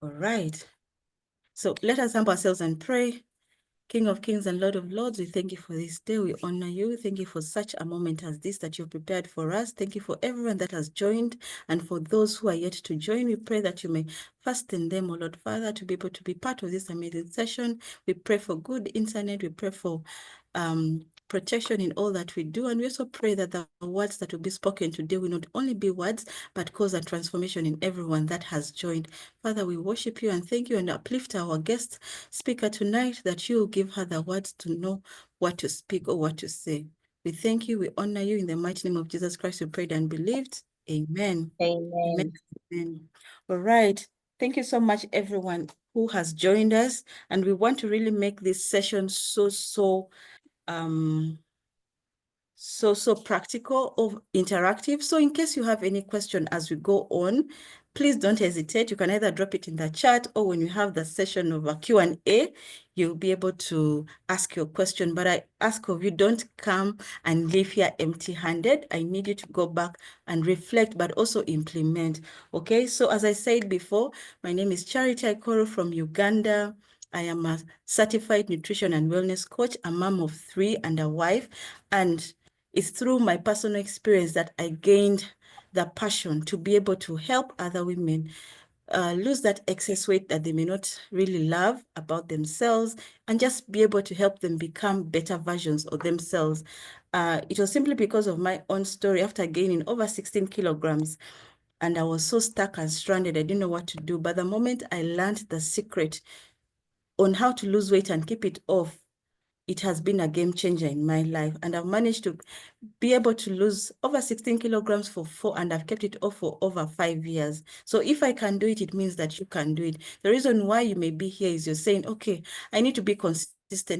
All right. So let us humble ourselves and pray. King of Kings and Lord of Lords, we thank you for this day. We honor you. Thank you for such a moment as this that you've prepared for us. Thank you for everyone that has joined and for those who are yet to join. We pray that you may fasten them, O Lord Father, to be able to be part of this amazing session. We pray for good internet. We pray for protection in all that we do. And we also pray that the words that will be spoken today will not only be words, but cause a transformation in everyone that has joined. Father, we worship you and thank you and uplift our guest speaker tonight, that you will give her the words to know what to speak or what to say. We thank you. We honor you. In the mighty name of Jesus Christ, we prayed and believed. Amen. Amen. Amen. All right. Thank you so much, everyone who has joined us. And we want to really make this session so practical or interactive. So in case you have any question as we go on, please don't hesitate. You can either drop it in the chat, or when we have the session of a Q&A, you'll be able to ask your question. But I ask of you, don't come and leave here empty-handed. I need you to go back and reflect, but also implement. Okay, so as I said before, my name is Charity Aikoro from Uganda. I am a certified nutrition and wellness coach, a mom of 3 and a wife. And it's through my personal experience that I gained the passion to be able to help other women lose that excess weight that they may not really love about themselves, and just be able to help them become better versions of themselves. It was simply because of my own story. After gaining over 16 kilograms, and I was so stuck and stranded, I didn't know what to do. But the moment I learned the secret on how to lose weight and keep it off, it has been a game changer in my life. And I've managed to be able to lose over 16 kilograms for 4, and I've kept it off for over 5 years. So if I can do it, it means that you can do it. The reason why you may be here is you're saying, okay, I need to be consistent.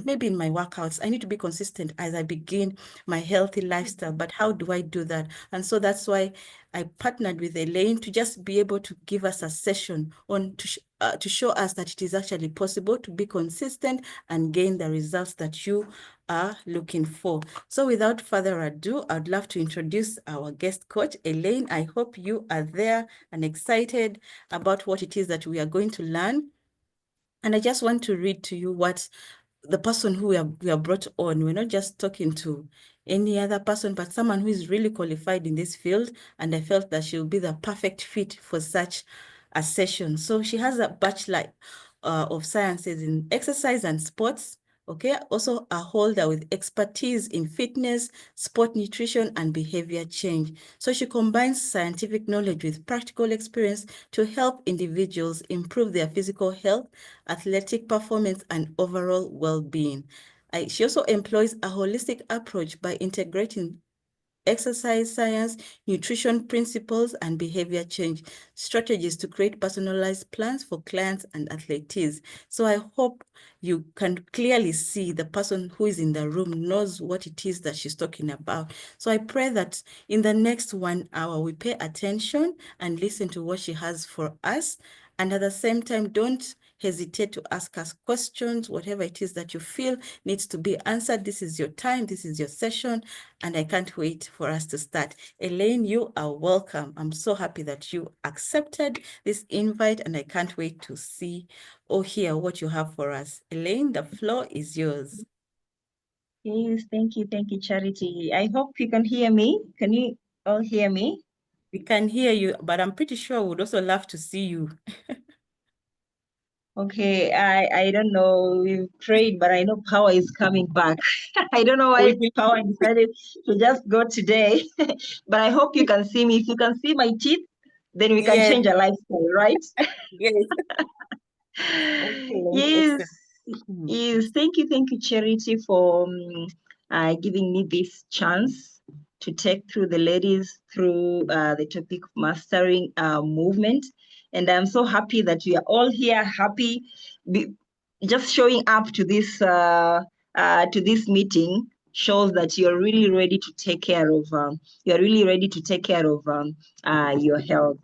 Maybe in my workouts, I need to be consistent as I begin my healthy lifestyle. But how do I do that? And so that's why I partnered with Elaine to just be able to give us a session on to show us that it is actually possible to be consistent and gain the results that you are looking for. So without further ado, I'd love to introduce our guest coach, Elaine. I hope you are there and excited about what it is that we are going to learn. And I just want to read to you what the person who we are brought on. We're not just talking to any other person, but someone who is really qualified in this field. And I felt that she'll be the perfect fit for such a session. So she has a Bachelor of Sciences in Exercise and Sports. Okay, also a holder with expertise in fitness, sport nutrition, and behavior change. So she combines scientific knowledge with practical experience to help individuals improve their physical health, athletic performance, and overall well-being. She also employs a holistic approach by integrating exercise science, nutrition principles, and behavior change strategies to create personalized plans for clients and athletes. So I hope you can clearly see the person who is in the room knows what it is that she's talking about. So I pray that in the next 1 hour, we pay attention and listen to what she has for us. And at the same time, don't hesitate to ask us questions, whatever it is that you feel needs to be answered. This is your time, this is your session, and I can't wait for us to start. Elaine, you are welcome. I'm so happy that you accepted this invite, and I can't wait to see or hear what you have for us. Elaine, the floor is yours. Yes, thank you, Charity. I hope you can hear me. Can you all hear me? We can hear you, but I'm pretty sure we would also love to see you. Okay, I don't know, we've prayed, but I know power is coming back. I don't know why power decided to just go today, but I hope you can see me. If you can see my teeth, then we can Yes. change our lifestyle, right? Yes. Excellent. Yes, Excellent. yes. Thank you, Charity, for giving me this chance to take through the ladies through the topic of mastering movement. And I'm so happy that we are all here, happy, just showing up to this meeting shows that you're really ready to take care of your health.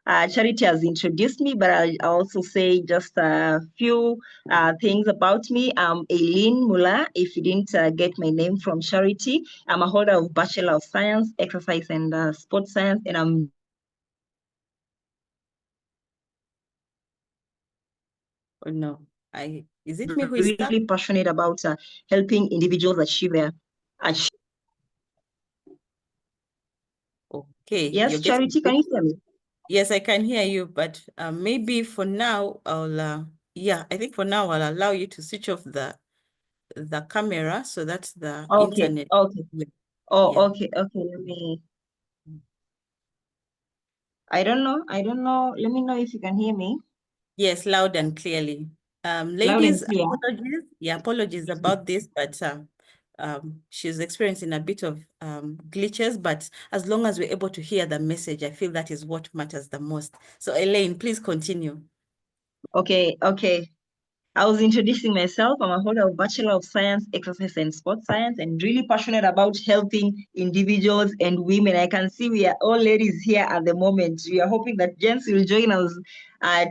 Charity has introduced me, but I'll also say just a few things about me. I'm Eileen Mulaa, if you didn't get my name from Charity. I'm a holder of Bachelor of Science, Exercise and Sports Science, and I'm Oh no, is it me who is stuck? Really passionate about helping individuals achieve their. Okay, Yes, you're getting Charity, can you hear me? Yes, I can hear you, but maybe for now yeah, I think for now I'll allow you to switch off the camera so that the Okay, internet okay. Oh, yeah. okay, okay. Let me. I don't know. Let me know if you can hear me. Yes, loud and clearly. Loud and Ladies, clear. apologies. Yeah, apologies about this, but she's experiencing a bit of glitches, but as long as we're able to hear the message, I feel that is what matters the most. So Elaine, please continue. Okay, okay. I was introducing myself. I'm a holder of Bachelor of Science, Exercise and Sports Science, and really passionate about helping individuals and women. I can see we are all ladies here at the moment. We are hoping that gents will join us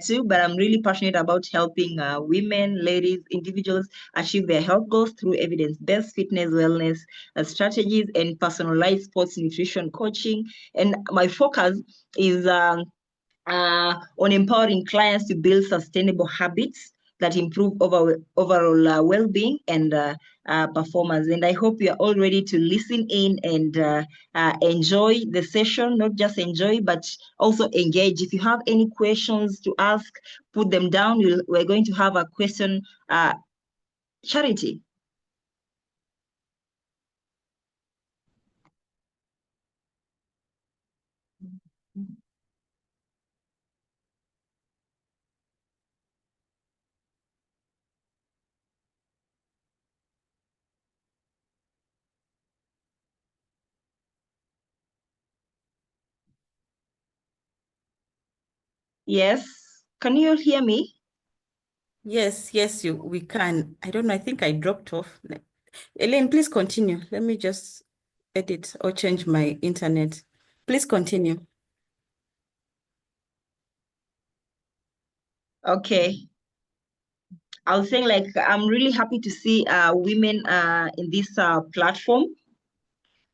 too, but I'm really passionate about helping women, ladies, individuals achieve their health goals through evidence-based fitness, wellness strategies, and personalized sports nutrition coaching. And my focus is on empowering clients to build sustainable habits that improve overall well-being and performance. And I hope you are all ready to listen in and enjoy the session, not just enjoy, but also engage. If you have any questions to ask, put them down. We're going to have a question. Charity. Yes. Can you hear me? Yes, yes, we can. I don't know, I think I dropped off. Elaine, please continue. Let me just edit or change my internet. Please continue. Okay. I was saying, like, I'm really happy to see women in this platform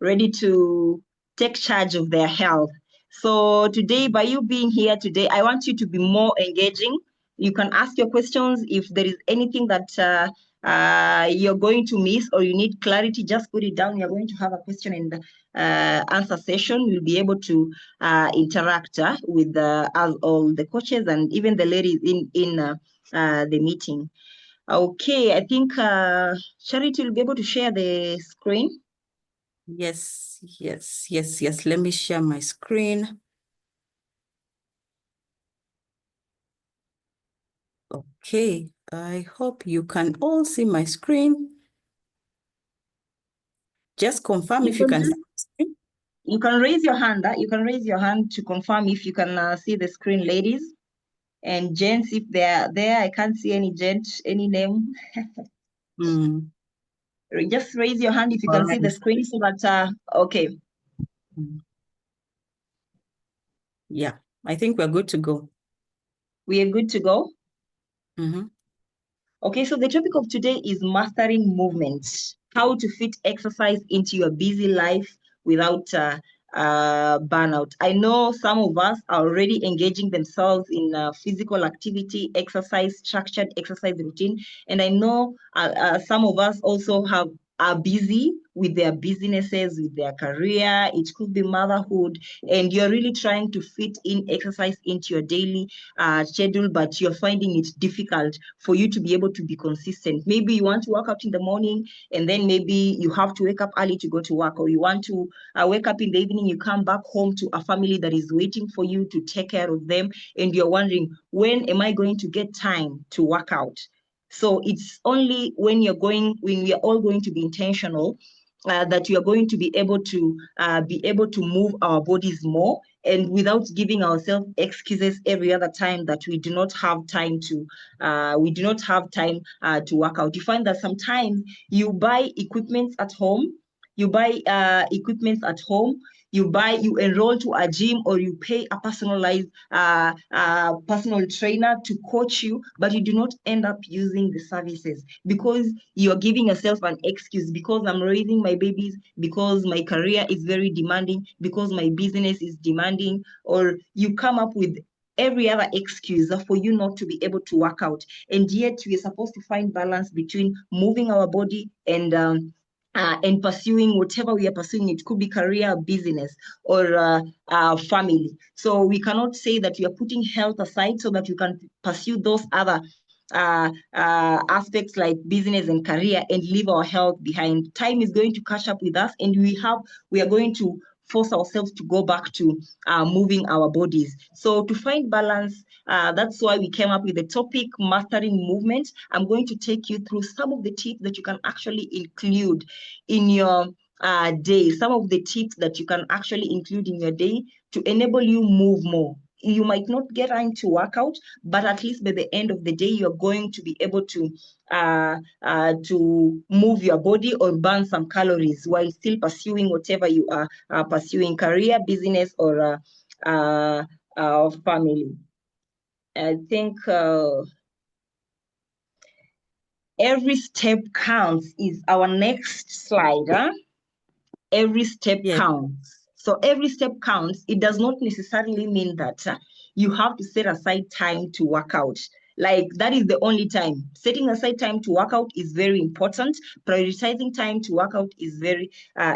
ready to take charge of their health. So today, by you being here today, I want you to be more engaging. You can ask your questions. If there is anything that you're going to miss or you need clarity, just put it down. You're going to have a question and answer session. You'll be able to interact with us all, the coaches and even the ladies in the meeting. Okay, I think Charity will be able to share the screen. Yes, yes, yes, yes. Let me share my screen. Okay, I hope you can all see my screen. Just confirm if you can see my screen. You can raise your hand. You can raise your hand to confirm if you can see the screen, ladies. And gents, if they're there, I can't see any gent, any name. Just raise your hand if you All can see the right. screen so that, okay. Yeah, I think we're good to go. We are good to go. Okay, so the topic of today is mastering movement, how to fit exercise into your busy life without burnout. I know some of us are already engaging themselves in physical activity, exercise, structured exercise routine. And I know some of us also are busy with their businesses, with their career. It could be motherhood, and you're really trying to fit in exercise into your daily schedule, but you're finding it difficult for you to be able to be consistent. Maybe you want to work out in the morning, and then maybe you have to wake up early to go to work, or you want to wake up in the evening, you come back home to a family that is waiting for you to take care of them, and you're wondering, when am I going to get time to work out? So it's only when we are all going to be intentional that we are going to be able to move our bodies more, and without giving ourselves excuses every other time that we do not have time to work out. You find that sometimes you buy equipment at home, you enroll to a gym, or you pay a personalized personal trainer to coach you, but you do not end up using the services because you're giving yourself an excuse, because I'm raising my babies, because my career is very demanding, because my business is demanding, or you come up with every other excuse for you not to be able to work out. And yet we are supposed to find balance between moving our body and pursuing whatever we are pursuing. It could be career, business, or family. So we cannot say that we are putting health aside so that you can pursue those other aspects like business and career and leave our health behind. Time is going to catch up with us, and we are going to force ourselves to go back to moving our bodies. So to find balance, that's why we came up with the topic, mastering movement. I'm going to take you through some of the tips that you can actually include in your day, some of the tips that you can actually include in your day to enable you move more. You might not get into workout, but at least by the end of the day, you're going to be able to move your body or burn some calories while still pursuing whatever you are pursuing, career, business, or family. I think every step counts is our next slide. Every step counts. So every step counts. It does not necessarily mean that you have to set aside time to work out. Like that is the only time. Setting aside time to work out is very important. Prioritizing time to work out is very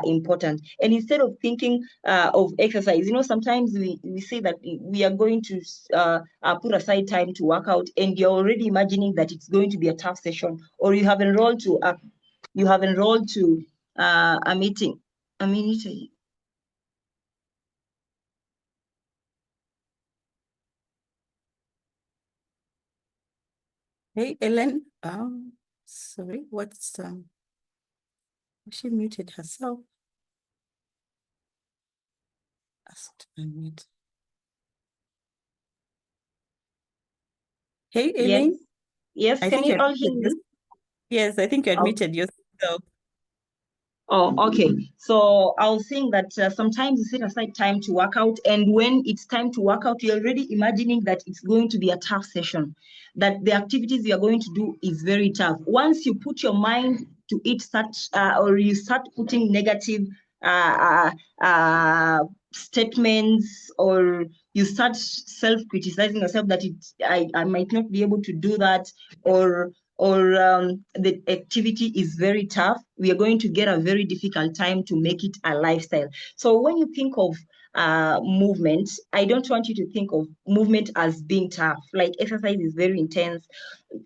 important. And instead of thinking of exercise, sometimes we say that we are going to put aside time to work out, and you're already imagining that it's going to be a tough session, or you have enrolled to a meeting. Hey, Ellen. Sorry, she muted herself. Hey, Ellen. Yes, can you all hear me? Yes, I think you admitted yourself. Oh, okay. So I was saying that sometimes you set aside time to work out, and when it's time to work out, you're already imagining that it's going to be a tough session, that the activities you're going to do is very tough. Once you put your mind to it, or you start putting negative statements, or you start self-criticizing yourself that I might not be able to do that, or the activity is very tough, we are going to get a very difficult time to make it a lifestyle. So when you think of movement, I don't want you to think of movement as being tough. Like exercise is very intense.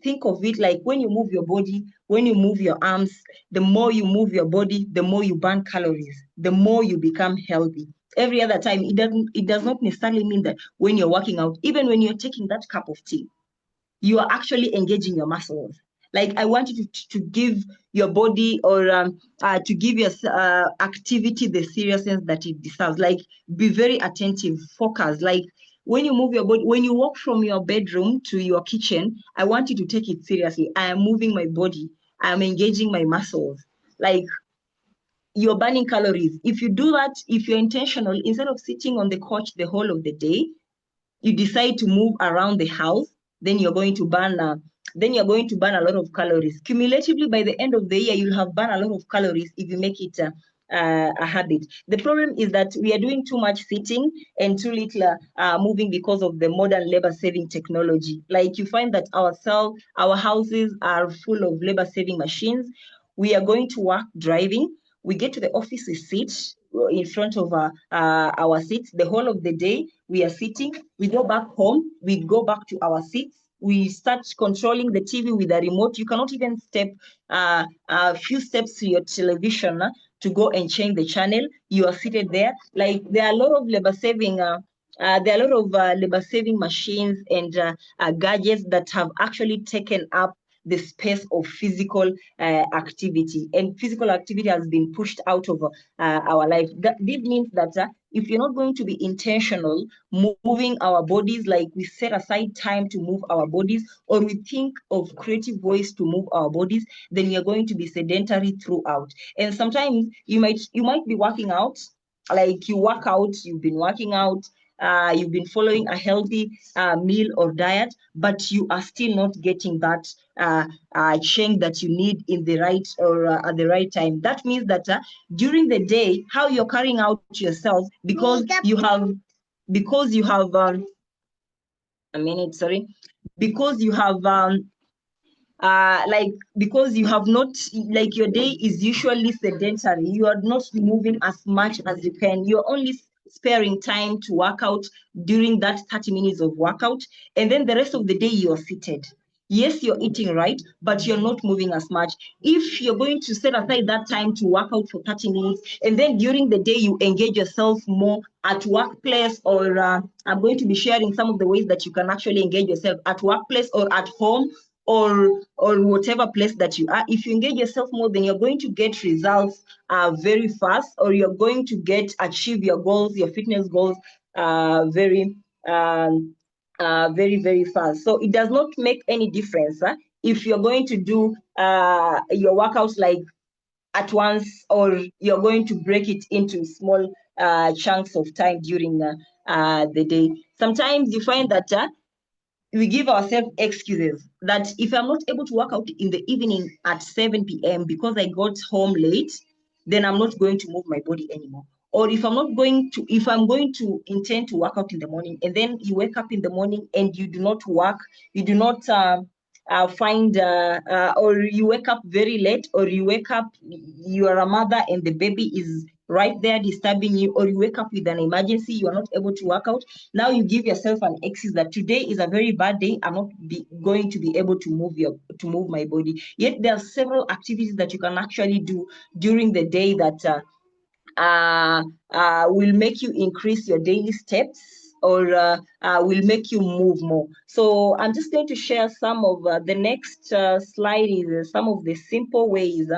Think of it like when you move your body, when you move your arms, the more you move your body, the more you burn calories, the more you become healthy. Every other time, it does not necessarily mean that when you're working out, even when you're taking that cup of tea, you are actually engaging your muscles. Like I want you to give your body, or to give your activity the seriousness that it deserves. Like be very attentive, focus. Like when you move your body, when you walk from your bedroom to your kitchen, I want you to take it seriously. I am moving my body. I am engaging my muscles. Like you're burning calories. If you do that, if you're intentional, instead of sitting on the couch the whole of the day, you decide to move around the house, then you're going to burn a lot of calories. Cumulatively, by the end of the year, you'll have burned a lot of calories if you make it a habit. The problem is that we are doing too much sitting and too little moving because of the modern labor-saving technology. Like you find that our houses are full of labor-saving machines. We are going to work driving. We get to the office, we sit in front of our seats the whole of the day. We are sitting. We go back home. We go back to our seats. We start controlling the TV with a remote. You cannot even step a few steps to your television to go and change the channel. You are seated there. Like there are a lot of labor-saving labor-saving machines and gadgets that have actually taken up the space of physical activity, and physical activity has been pushed out of our life. This means that if you're not going to be intentional moving our bodies, like we set aside time to move our bodies, or we think of creative ways to move our bodies, then you're going to be sedentary throughout. And sometimes you might be working out, like you've been working out, you've been following a healthy meal or diet, but you are still not getting that change that you need in the right, or at the right time. That means that during the day, how you're carrying out yourself, because you have a minute, sorry, because you have because you have not, like, your day is usually sedentary, you are not moving as much as you can, you're only sparing time to work out during that 30 minutes of workout, and then the rest of the day you're seated. Yes, you're eating right, but you're not moving as much. If you're going to set aside that time to work out for 30 minutes, and then during the day you engage yourself more at workplace, or I'm going to be sharing some of the ways that you can actually engage yourself at workplace or at home, or whatever place that you are. If you engage yourself more, then you're going to get results very fast, or you're going to achieve your goals, your fitness goals, very very fast. So it does not make any difference if you're going to do your workouts like at once, or you're going to break it into small chunks of time during the day. Sometimes you find that we give ourselves excuses that if I'm not able to work out in the evening at 7 p.m. because I got home late, then I'm not going to move my body anymore. Or if I'm going to intend to work out in the morning, and then you wake up in the morning and you do not work, you do not or you wake up very late, or you are a mother and the baby is right there disturbing you, or you wake up with an emergency, you are not able to work out. Now you give yourself an excuse that today is a very bad day, I'm not going to be able to move my body. Yet there are several activities that you can actually do during the day that will make you increase your daily steps, or will make you move more. So I'm just going to share some of the next slide is some of the simple ways.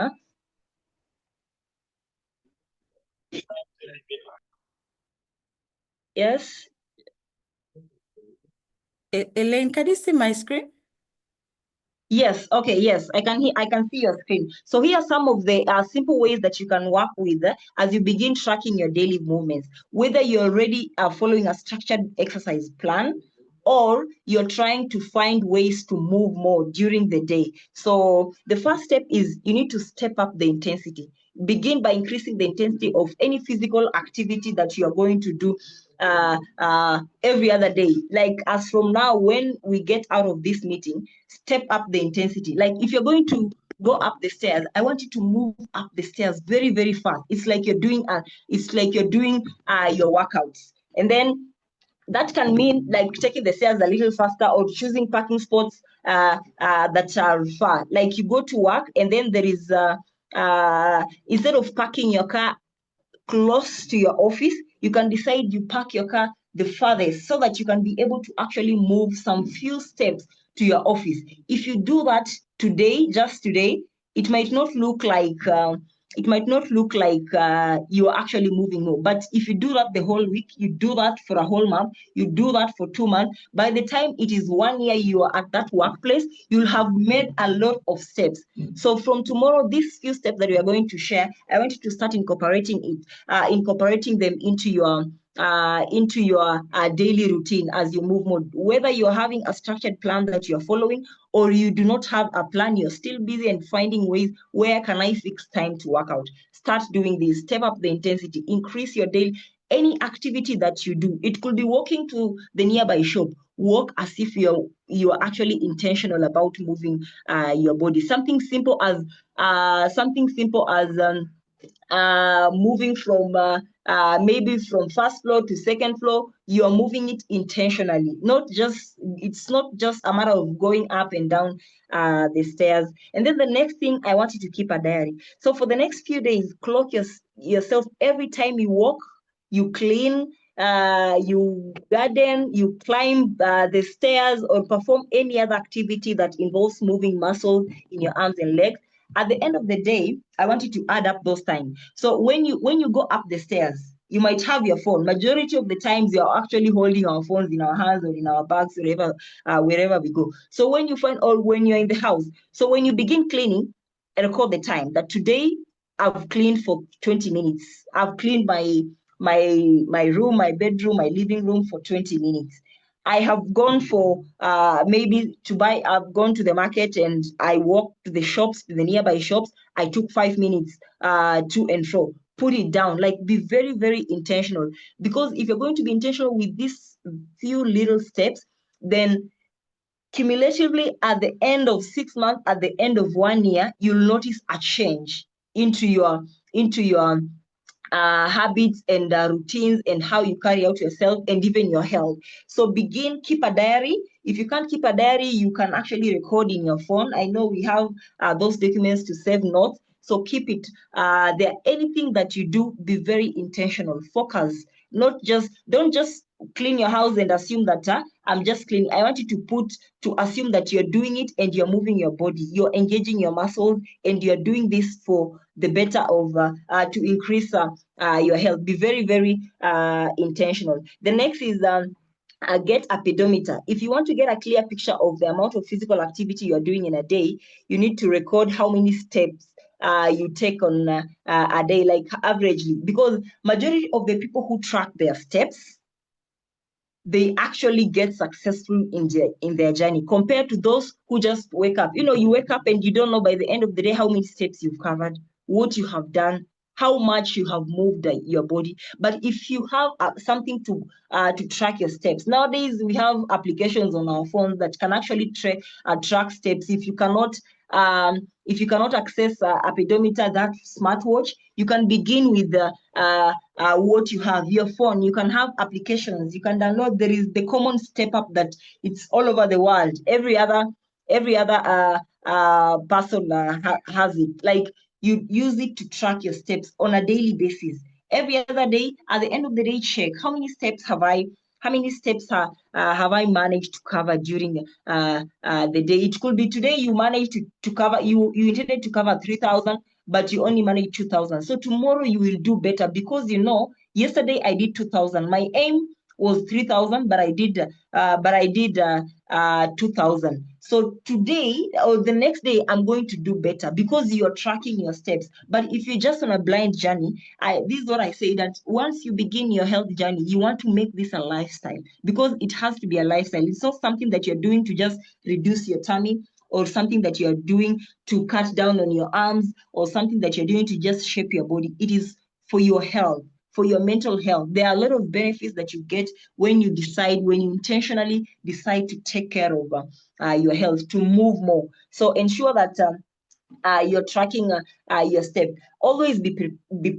Yes. Elaine, can you see my screen? Yes. Okay. Yes, I can see your screen. So here are some of the simple ways that you can work with as you begin tracking your daily movements. Whether you're already following a structured exercise plan, or you're trying to find ways to move more during the day. So the first step is you need to step up the intensity. Begin by increasing the intensity of any physical activity that you are going to do every other day. Like as from now, when we get out of this meeting, step up the intensity. Like if you're going to go up the stairs, I want you to move up the stairs very, very fast. It's like you're doing your workouts. And then that can mean like taking the stairs a little faster, or choosing parking spots that are far. Like you go to work, and then there is instead of parking your car close to your office, you can decide you park your car the farthest, so that you can be able to actually move some few steps to your office. If you do that today, just today, it might not look like you are actually moving more. But if you do that the whole week, you do that for a whole month, you do that for 2 months, by the time it is 1 year you are at that workplace, you'll have made a lot of steps. So from tomorrow, these few steps that we are going to share, I want you to start incorporating them into your daily routine as you move more. Whether you're having a structured plan that you're following, or you do not have a plan, you're still busy and finding ways, where can I fix time to work out? Start doing this. Step up the intensity. Increase your daily. Any activity that you do, it could be walking to the nearby shop. Walk as if you are actually intentional about moving your body. Something simple as moving from maybe from first floor to second floor. You are moving it intentionally. It's not just a matter of going up and down the stairs. And then the next thing, I want you to keep a diary. So for the next few days, clock yourself every time you walk, you clean, you garden, you climb the stairs, or perform any other activity that involves moving muscles in your arms and legs. At the end of the day, I want you to add up those times. So when you go up the stairs, you might have your phone. Majority of the times, you're actually holding our phones in our hands or in our bags, wherever we go. So when you find, or when you're in the house, so when you begin cleaning, record the time that today I've cleaned for 20 minutes. I've cleaned my room, my bedroom, my living room for 20 minutes. I have gone for maybe to buy, I've gone to the market and I walked to the shops, to the nearby shops. I took 5 minutes to and fro. Put it down, like be very, very intentional. Because if you're going to be intentional with these few little steps, then cumulatively at the end of 6 months, at the end of 1 year, you'll notice a change into your habits and routines and how you carry out yourself and even your health. So keep a diary. If you can't keep a diary, you can actually record in your phone. I know we have those documents to save notes. So keep it there. Anything that you do, be very intentional, focus, don't just clean your house and assume that I'm just cleaning. I want you to assume that you're doing it and you're moving your body, you're engaging your muscles, and you're doing this for the better of to increase your health. Be very, very intentional. The next is get a pedometer. If you want to get a clear picture of the amount of physical activity you're doing in a day, you need to record how many steps you take on a day, like averagely, because majority of the people who track their steps, they actually get successful in their journey compared to those who just wake up. You wake up and you don't know by the end of the day how many steps you've covered, what you have done, how much you have moved your body. But if you have something to track your steps, nowadays we have applications on our phones that can actually track steps. If you cannot access a pedometer, that smartwatch, you can begin with what you have, your phone. You can have applications you can download. There is the common step up that it's all over the world. Every other person has it. Like, you use it to track your steps on a daily basis. Every other day, at the end of the day, check how many steps have I managed to cover during the day. It could be today you managed to cover, you intended to cover 3,000, but you only managed 2,000. So tomorrow you will do better, because yesterday I did 2,000. My aim was 3,000, but I did 2,000. So today or the next day, I'm going to do better because you're tracking your steps. But if you're just on a blind journey, this is what I say, that once you begin your health journey, you want to make this a lifestyle, because it has to be a lifestyle. It's not something that you're doing to just reduce your tummy, or something that you're doing to cut down on your arms, or something that you're doing to just shape your body. It is for your health, for your mental health. There are a lot of benefits that you get when you intentionally decide to take care of your health, to move more. So ensure that you're tracking your step. Always be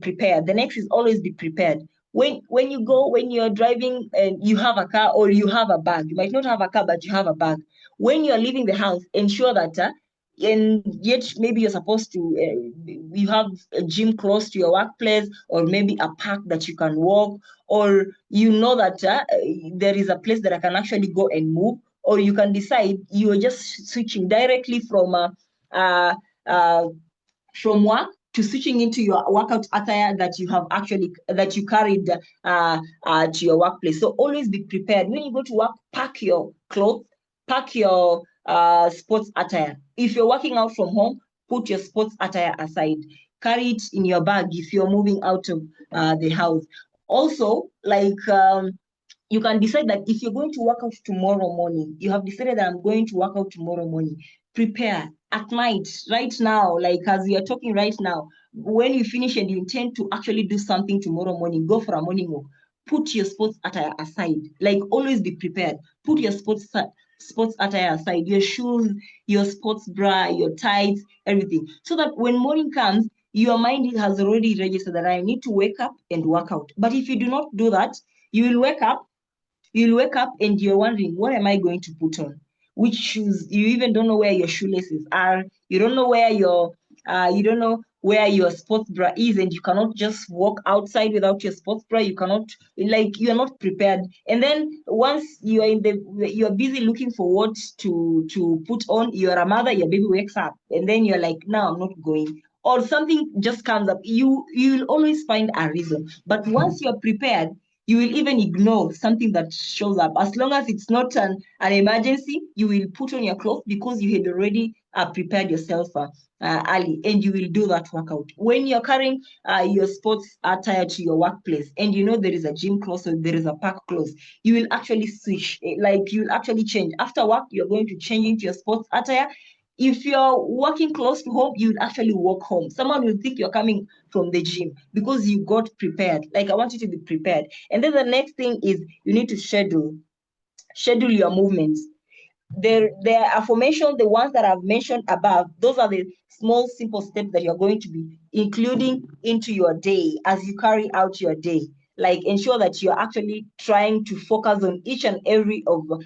prepared. The next is always be prepared. When you're driving and you have a car or you have a bag, you might not have a car, but you have a bag. When you're leaving the house, ensure that and yet maybe you're supposed to, you have a gym close to your workplace, or maybe a park that you can walk, or that there is a place that I can actually go and move, or you can decide you're just switching directly from work to switching into your workout attire that you carried to your workplace. So always be prepared. When you go to work, pack your clothes, pack your sports attire. If you're working out from home, put your sports attire aside. Carry it in your bag if you're moving out of the house. Also, you can decide that if you're going to work out tomorrow morning, you have decided that I'm going to work out tomorrow morning. Prepare at night, right now, like as we are talking right now. When you finish and you intend to actually do something tomorrow morning, go for a morning walk. Put your sports attire aside. Like, always be prepared. Put your sports attire aside, your shoes, your sports bra, your tights, everything. So that when morning comes, your mind has already registered that I need to wake up and work out. But if you do not do that, you will wake up and you're wondering, what am I going to put on? Which shoes? You even don't know where your shoelaces are. You don't know where your sports bra is, and you cannot just walk outside without your sports bra. You cannot, you're not prepared. And then once you're busy looking for what to put on, you're a mother, your baby wakes up, and then you're like, no, I'm not going. Or something just comes up. You'll always find a reason. But once you're prepared, you will even ignore something that shows up. As long as it's not an emergency, you will put on your clothes because you had already prepared yourself early, and you will do that workout. When you're carrying your sports attire to your workplace, and there is a gym close or there is a park close, you will actually switch. You'll actually change. After work, you're going to change into your sports attire. If you're working close to home, you'll actually walk home. Someone will think you're coming from the gym because you got prepared. Like, I want you to be prepared. And then the next thing is you need to schedule schedule your movements. The affirmation, the ones that I've mentioned above, those are the small, simple steps that you're going to be including into your day as you carry out your day. Like ensure that you're actually trying to focus on each and every of them.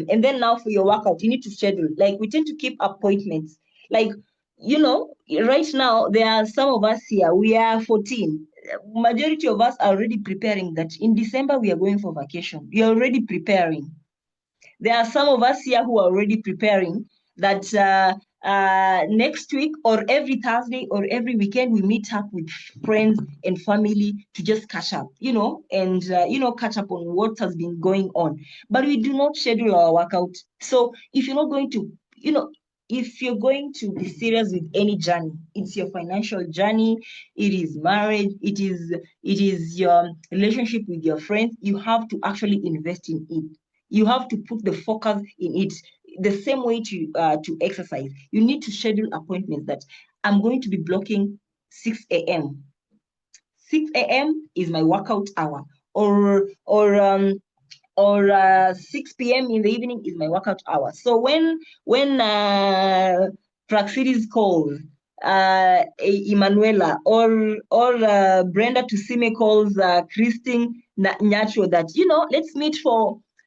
And then now for your workout, you need to schedule. Like we tend to keep appointments. Like, you know, right now there are some of us here, we are 14. Majority of us are already preparing that in December we are going for vacation. We are already preparing. There are some of us here who are already preparing that next week or every Thursday or every weekend, we meet up with friends and family to just catch up, you know, and, catch up on what has been going on. But we do not schedule our workout. So if you're not going to, if you're going to be serious with any journey, it's your financial journey, it is marriage, it is your relationship with your friends, you have to actually invest in it. You have to put the focus in it. The same way to exercise. You need to schedule appointments that I'm going to be blocking 6 a.m. 6 a.m. is my workout hour, or 6 p.m. in the evening is my workout hour. So when Praxides calls, Emanuela or Brenda Tusime calls Christine Nyacho that,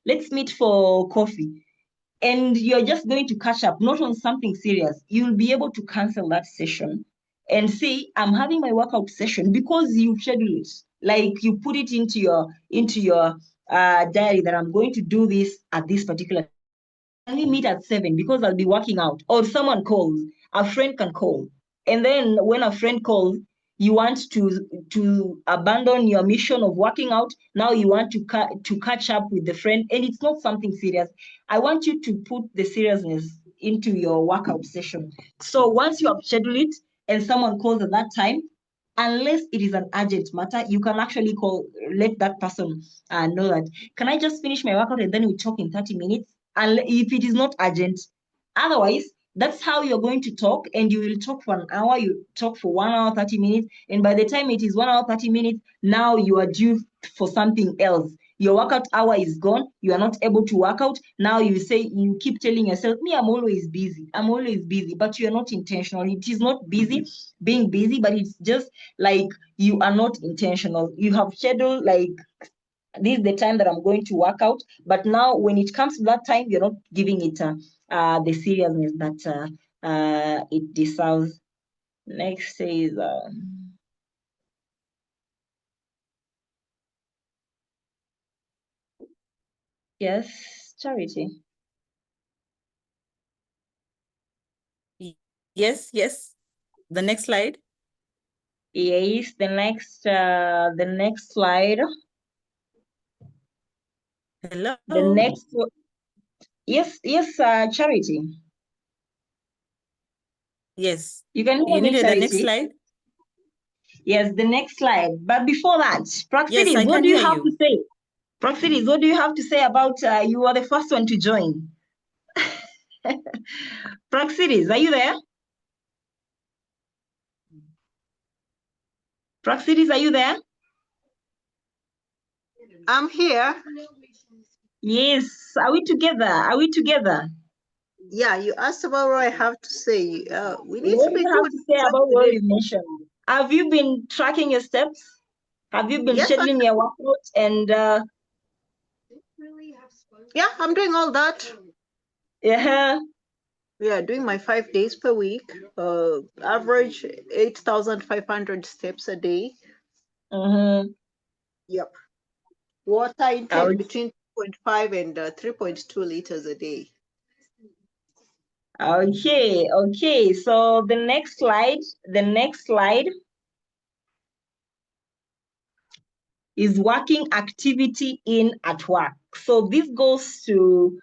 let's meet for coffee, and you're just going to catch up, not on something serious, you'll be able to cancel that session and say, I'm having my workout session, because you schedule it. Like you put it into your diary that I'm going to do this at this particular. Can we meet at 7 because I'll be working out? Or someone calls, a friend can call. And then when a friend calls, you want to abandon your mission of working out. Now you want to catch up with the friend, and it's not something serious. I want you to put the seriousness into your workout session. So once you have scheduled it and someone calls at that time, unless it is an urgent matter, you can actually let that person know that, can I just finish my workout and then we talk in 30 minutes? And if it is not urgent, otherwise, that's how you're going to talk, and you will talk for an hour, you talk for 1 hour, 30 minutes. And by the time it is 1 hour, 30 minutes, now you are due for something else. Your workout hour is gone. You are not able to work out. Now you keep telling yourself, me, I'm always busy. I'm always busy, but you're not intentional. It is not being busy, but it's just like you are not intentional. You have scheduled like, this is the time that I'm going to work out. But now when it comes to that time, you're not giving it the seriousness that it deserves. Next is yes, Charity. Yes, yes. The next slide. Yes, the next slide. Hello. The next, yes, Charity. Yes. You can hear You me, needed the next Charity? slide? Yes, the next slide. But before that, Yes, Praxides, I what can do you hear have you. to say? Praxides, what do you have to say about you are the first one to join? Praxides, are you there? Praxides, are you there? I'm here. Yes. Are we together? Are we together? Yeah, you asked about what I have to say. We need What to do be you have doing to say stuff about what today. you mentioned? Have you been tracking your steps? Have you been Yes, scheduling your workout? And yeah, I'm doing all that. yeah. Yeah, doing my 5 days per week. Average 8,500 steps a day. Mm-hmm. Yep. Water intake Ouch. between 2.5 and 3.2 liters a day. Okay. So the next slide is working activity in at work. So this goes to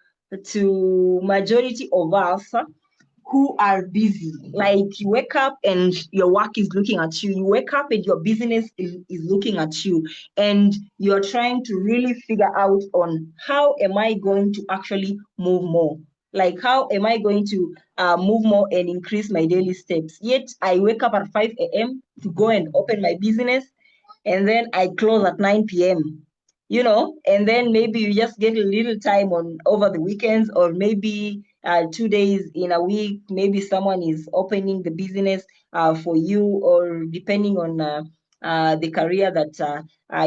majority of us who are busy. Like you wake up and your work is looking at you. You wake up and your business is looking at you, and you're trying to really figure out on how am I going to actually move more? Like how am I going to move more and increase my daily steps? Yet I wake up at 5 a.m. to go and open my business, and then I close at 9 p.m. and then maybe you just get a little time on over the weekends, or maybe 2 days in a week, maybe someone is opening the business for you, or depending on the career that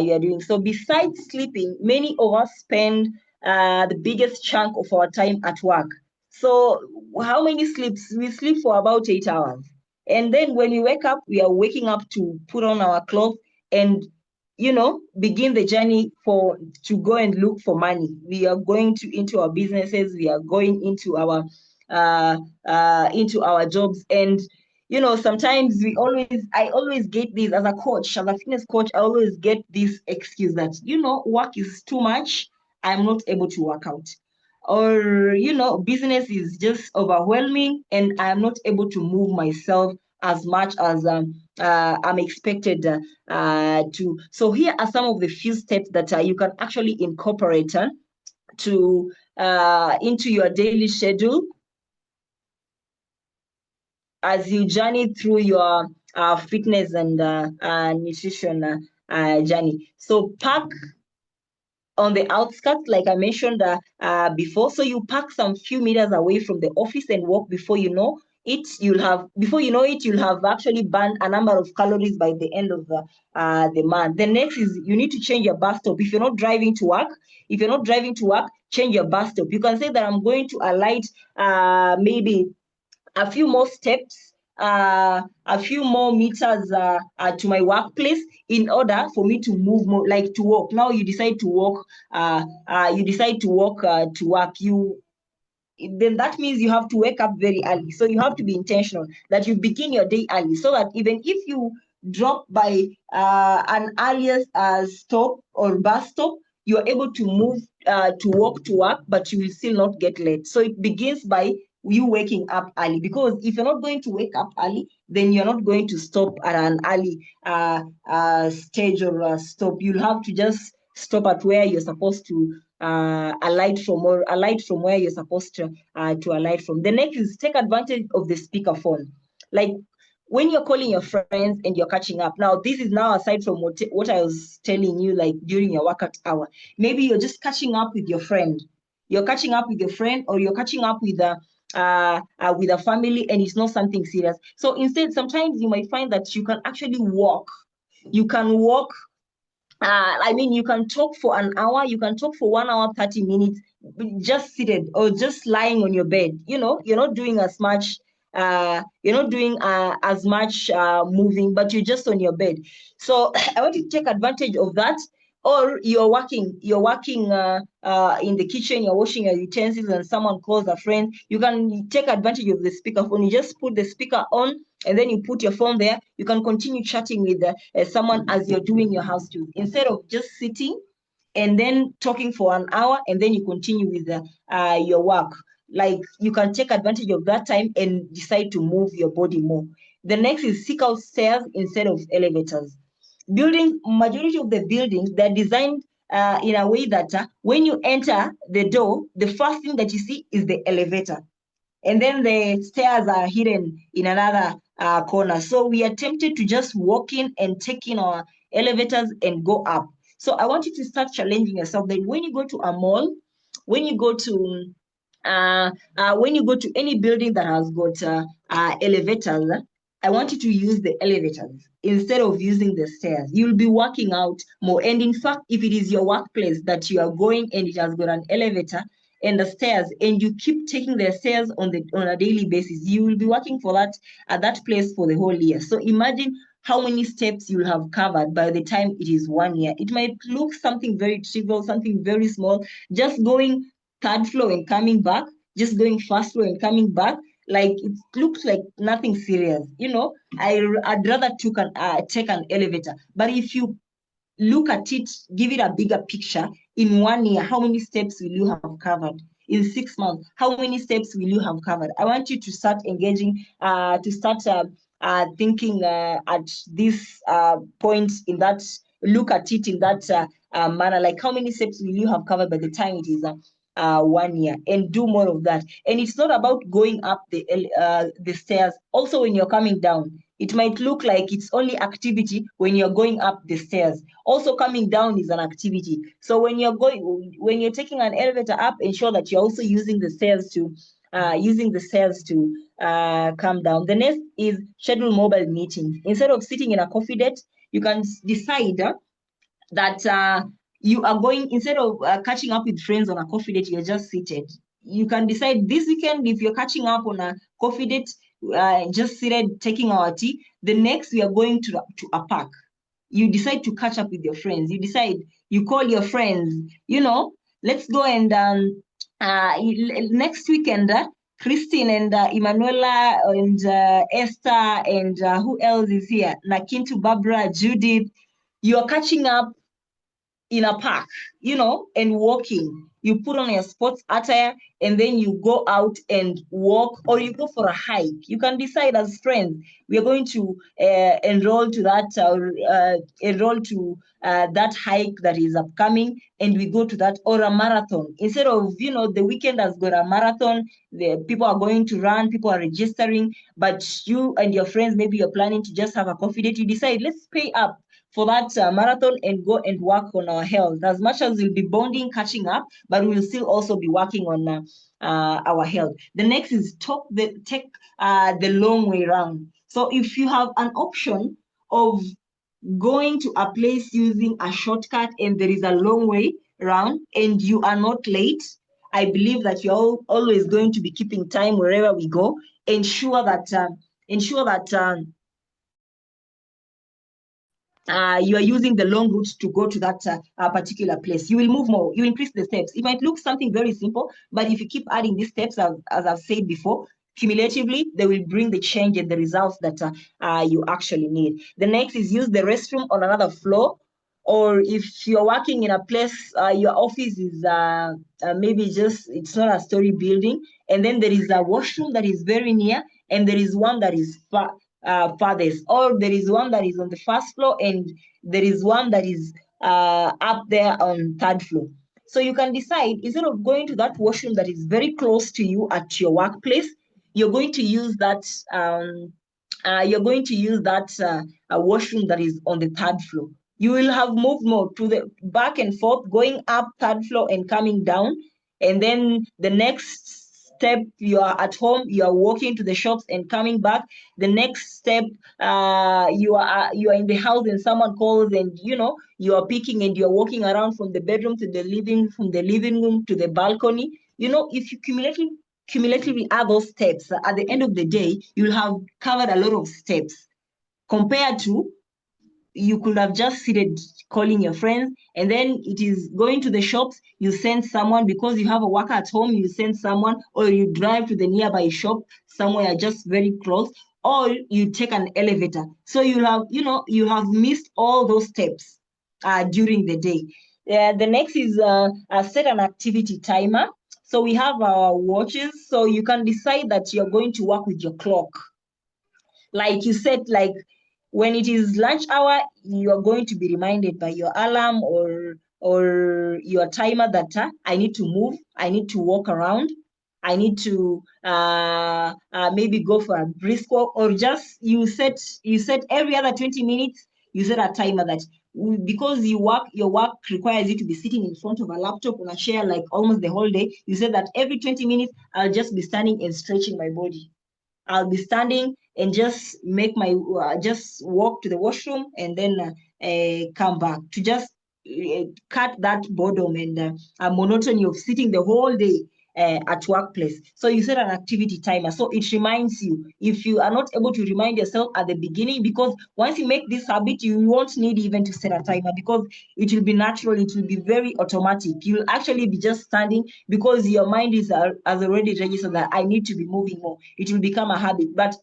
you are doing. So besides sleeping, many of us spend the biggest chunk of our time at work. So how many sleeps? We sleep for about 8 hours. And then when we wake up, we are waking up to put on our clothes and begin the journey to go and look for money. We are going into our businesses, we are going into our jobs. And sometimes I always get this as a coach, as a fitness coach. I always get this excuse that work is too much, I'm not able to work out, or business is just overwhelming and I'm not able to move myself as much as I'm expected to. So here are some of the few steps that you can actually incorporate into your daily schedule as you journey through your fitness and nutrition journey. So pack on the outskirts, like I mentioned before. So you park some few meters away from the office and walk. Before you know it, you'll have actually burned a number of calories by the end of the month. The next is you need to change your bus stop. If you're not driving to work, change your bus stop. You can say that I'm going to alight maybe a few more steps, a few more meters to my workplace in order for me to move more, like to walk. Now you decide to walk, to work. Then that means you have to wake up very early. So you have to be intentional that you begin your day early, so that even if you drop by an earliest stop or bus stop, you're able to move to walk to work, but you will still not get late. So it begins by you waking up early, because if you're not going to wake up early, then you're not going to stop at an early stage or stop. You'll have to just stop at where you're supposed to alight from, or alight from where you're supposed to alight from. The next is take advantage of the speakerphone. Like when you're calling your friends and you're catching up. Now, this is now aside from what I was telling you, like during your workout hour. Maybe you're just catching up with your friend. You're catching up with your friend, or you're catching up with a family, and it's not something serious. So instead, sometimes you might find that you can actually walk. You can walk you can talk for an hour, you can talk for 1 hour, 30 minutes, just seated or just lying on your bed. You're not doing as much, moving, but you're just on your bed. So I want you to take advantage of that. Or you're working in the kitchen, you're washing your utensils, and someone calls a friend. You can take advantage of the speakerphone. You just put the speaker on, and then you put your phone there. You can continue chatting with someone as you're doing your house chores, instead of just sitting and then talking for an hour, and then you continue with your work. Like, you can take advantage of that time and decide to move your body more. The next is seek out stairs instead of elevators. Majority of the buildings, they're designed in a way that when you enter the door, the first thing that you see is the elevator, and then the stairs are hidden in another corner. So we are tempted to just walk in and take in our elevators and go up. So I want you to start challenging yourself that when you go to a mall, when you go to any building that has got elevators, I want you to use the elevators instead of using the stairs. You'll be working out more. And in fact, if it is your workplace that you are going and it has got an elevator and the stairs, and you keep taking the stairs on a daily basis, you will be working for that at that place for the whole year. So imagine how many steps you'll have covered by the time it is 1 year. It might look something very trivial, something very small, just going third floor and coming back, just going first floor and coming back. Like, it looks like nothing serious. I'd rather take an elevator. But if you look at it, give it a bigger picture. In 1 year, how many steps will you have covered? In 6 months, how many steps will you have covered? I want you to start engaging, thinking at this point, in that, look at it in that manner. Like, how many steps will you have covered by the time it is 1 year, and do more of that. And it's not about going up the stairs. Also, when you're coming down, It might look like it's only activity when you're going up the stairs. Also, coming down is an activity. So when you're taking an elevator up, ensure that you're also using the stairs to come down. The next is schedule mobile meetings. Instead of sitting in a coffee date, you can decide that you are going, instead of catching up with friends on a coffee date, you're just seated. You can decide this weekend, if you're catching up on a coffee date, just seated taking our tea, the next we are going to a park. You decide to catch up with your friends. You call your friends, let's go and next weekend, Christine and Emanuela and Esther and who else is here? Nakintu, Barbara, Judith. You're catching up in a park, and walking. You put on your sports attire and then you go out and walk, or you go for a hike. You can decide as friends, we are going to enroll to that hike that is upcoming, and we go to that, or a marathon. Instead of, the weekend has got a marathon, the people are going to run, people are registering, but you and your friends, maybe you're planning to just have a coffee date. You decide, let's pay up for that marathon and go and work on our health. As much as we'll be bonding, catching up, but we'll still also be working on our health. The next is take the long way around. So if you have an option of going to a place using a shortcut and there is a long way around and you are not late, I believe that you're always going to be keeping time wherever we go. Ensure that you are using the long route to go to that particular place. You will move more, you increase the steps. It might look something very simple, but if you keep adding these steps, as I've said before, cumulatively, they will bring the change and the results that you actually need. The next is use the restroom on another floor, or if you're working in a place, your office is maybe it's not a story building, and then there is a washroom that is very near, and there is one that is farthest, or there is one that is on the first floor and there is one that is up there on third floor. So you can decide, instead of going to that washroom that is very close to you at your workplace, you're going to use that washroom that is on the third floor. You will have moved more to the back and forth, going up third floor and coming down, and then the next step, you are at home, you are walking to the shops and coming back. The next step, you are in the house and someone calls, and you are picking and you're walking around from the bedroom to the living room to the balcony. If you cumulatively add those steps, at the end of the day, you'll have covered a lot of steps compared to you could have just seated calling your friends, and then it is going to the shops, you send someone, because you have a worker at home, you send someone, or you drive to the nearby shop somewhere just very close, or you take an elevator. So you have missed all those steps during the day. The next is set an activity timer. So we have our watches, so you can decide that you're going to work with your clock. Like you said, like when it is lunch hour, you are going to be reminded by your alarm or your timer that I need to move, I need to walk around, I need to maybe go for a brisk walk, or just you set every other 20 minutes, you set a timer that because your work requires you to be sitting in front of a laptop on a chair like almost the whole day, you said that every 20 minutes, I'll just be standing and stretching my body. I'll be standing and just make my just walk to the washroom and then come back to just cut that boredom and monotony of sitting the whole day at workplace. So you set an activity timer, so it reminds you. If you are not able to remind yourself at the beginning, because once you make this habit, you won't need even to set a timer, because it will be natural, it will be very automatic. You'll actually be just standing because your mind has already registered that I need to be moving more. It will become a habit. But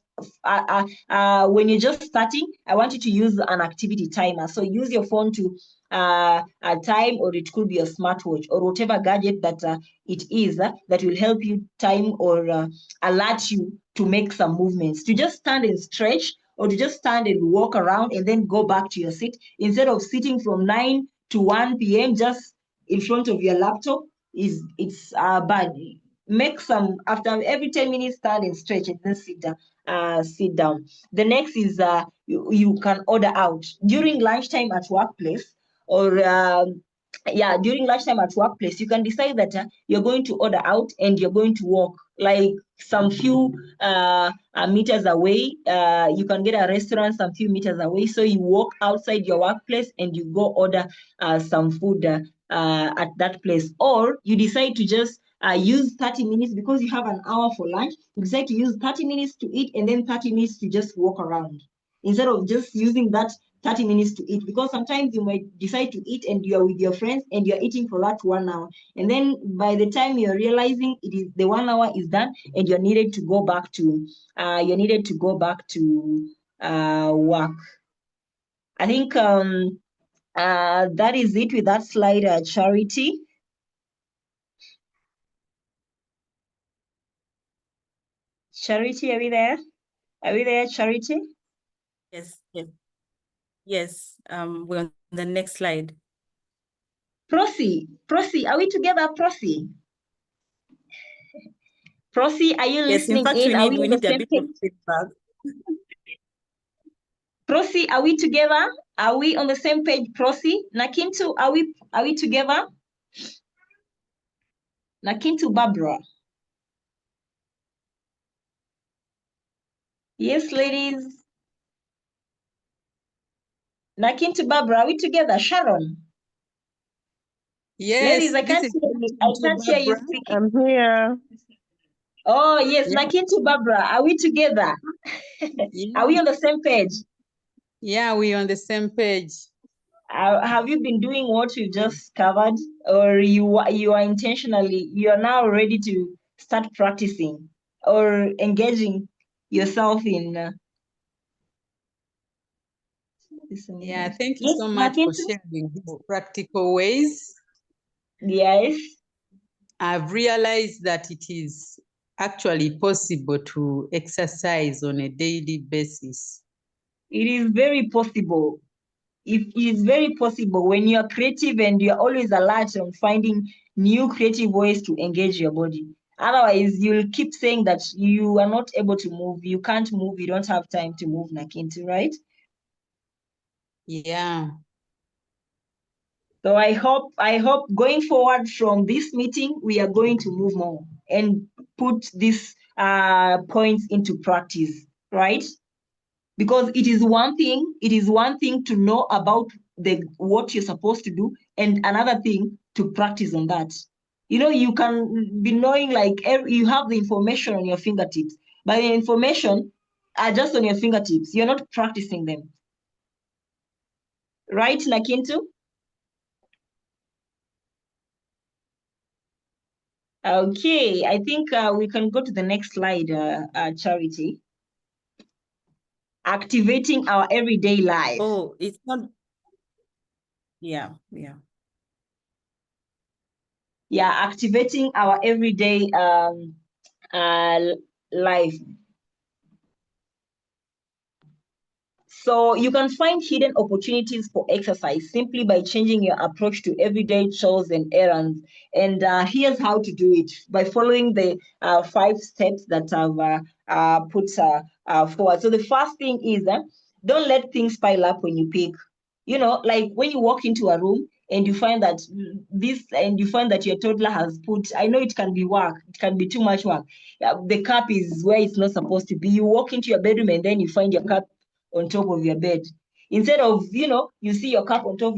when you're just starting, I want you to use an activity timer. So use your phone to a time, or it could be a smartwatch or whatever gadget that it is that will help you time or alert you to make some movements, to just stand and stretch, or to just stand and walk around and then go back to your seat, instead of sitting from 9 to 1 p.m. just in front of your laptop. It's bad. make some, after every 10 minutes, stand and stretch and then sit down. Sit down. The next is you can order out during lunchtime at workplace, or during lunchtime at workplace. You can decide that you're going to order out and you're going to walk like some few meters away. You can get a restaurant some few meters away, so you walk outside your workplace and you go order some food at that place. Or you decide to just use 30 minutes because you have an hour for lunch. You decide to use 30 minutes to eat and then 30 minutes to just walk around, instead of just using that 30 minutes to eat, because sometimes you might decide to eat and you're with your friends and you're eating for that 1 hour. And then by the time you're realizing it is the 1 hour is done and you're needed to go back to work. I think that is it with that slide, Charity. Charity, are we there? Are we there, Charity? Yes, yes. Yes, we're on the next slide. Prosy, are we together, Prosy? Prosy, are you Yes, in listening fact, in? Are we we on the need a same bit page? of feedback. Prosy, are we together? Are we on the same page, Prosy? Nakintu, are we together? Nakintu Barbara. Yes, ladies. Nakintu Barbara, are we together? Sharon. Yes, ladies, I can't hear you speaking. I'm here. Oh, yes, Yeah. Nakintu Barbara, are we together? Yeah. Are we on the same page? Yeah, we're on the same page. Have you been doing what you just covered, or you are intentionally, you are now ready to start practicing or engaging yourself in Yeah, thank you yes, so much for Nakintu? sharing these practical ways. Yes. I've realized that it is actually possible to exercise on a daily basis. It is very possible. It is very possible when you're creative and you're always alert on finding new creative ways to engage your body. Otherwise, you'll keep saying that you are not able to move, you can't move, you don't have time to move, Nakintu, right? Yeah. So I hope going forward from this meeting, we are going to move more and put these points into practice, right? Because it is one thing to know about what you're supposed to do, and another thing to practice on that. You can be knowing, like, you have the information on your fingertips, but the information are just on your fingertips. You're not practicing them. Right, Nakintu? Okay, I think we can go to the next slide, Charity. Activating our everyday life. Oh, it's not. Yeah, yeah. Yeah, activating our everyday life. So you can find hidden opportunities for exercise simply by changing your approach to everyday chores and errands. And here's how to do it: by following the 5 steps that I've put forward. So the first thing is, don't let things pile up when you pick. Like when you walk into a room and you find that your toddler has put, I know it can be work, it can be too much work. The cup is where it's not supposed to be. You walk into your bedroom and then you find your cup on top of your bed. Instead of, you see your cup on top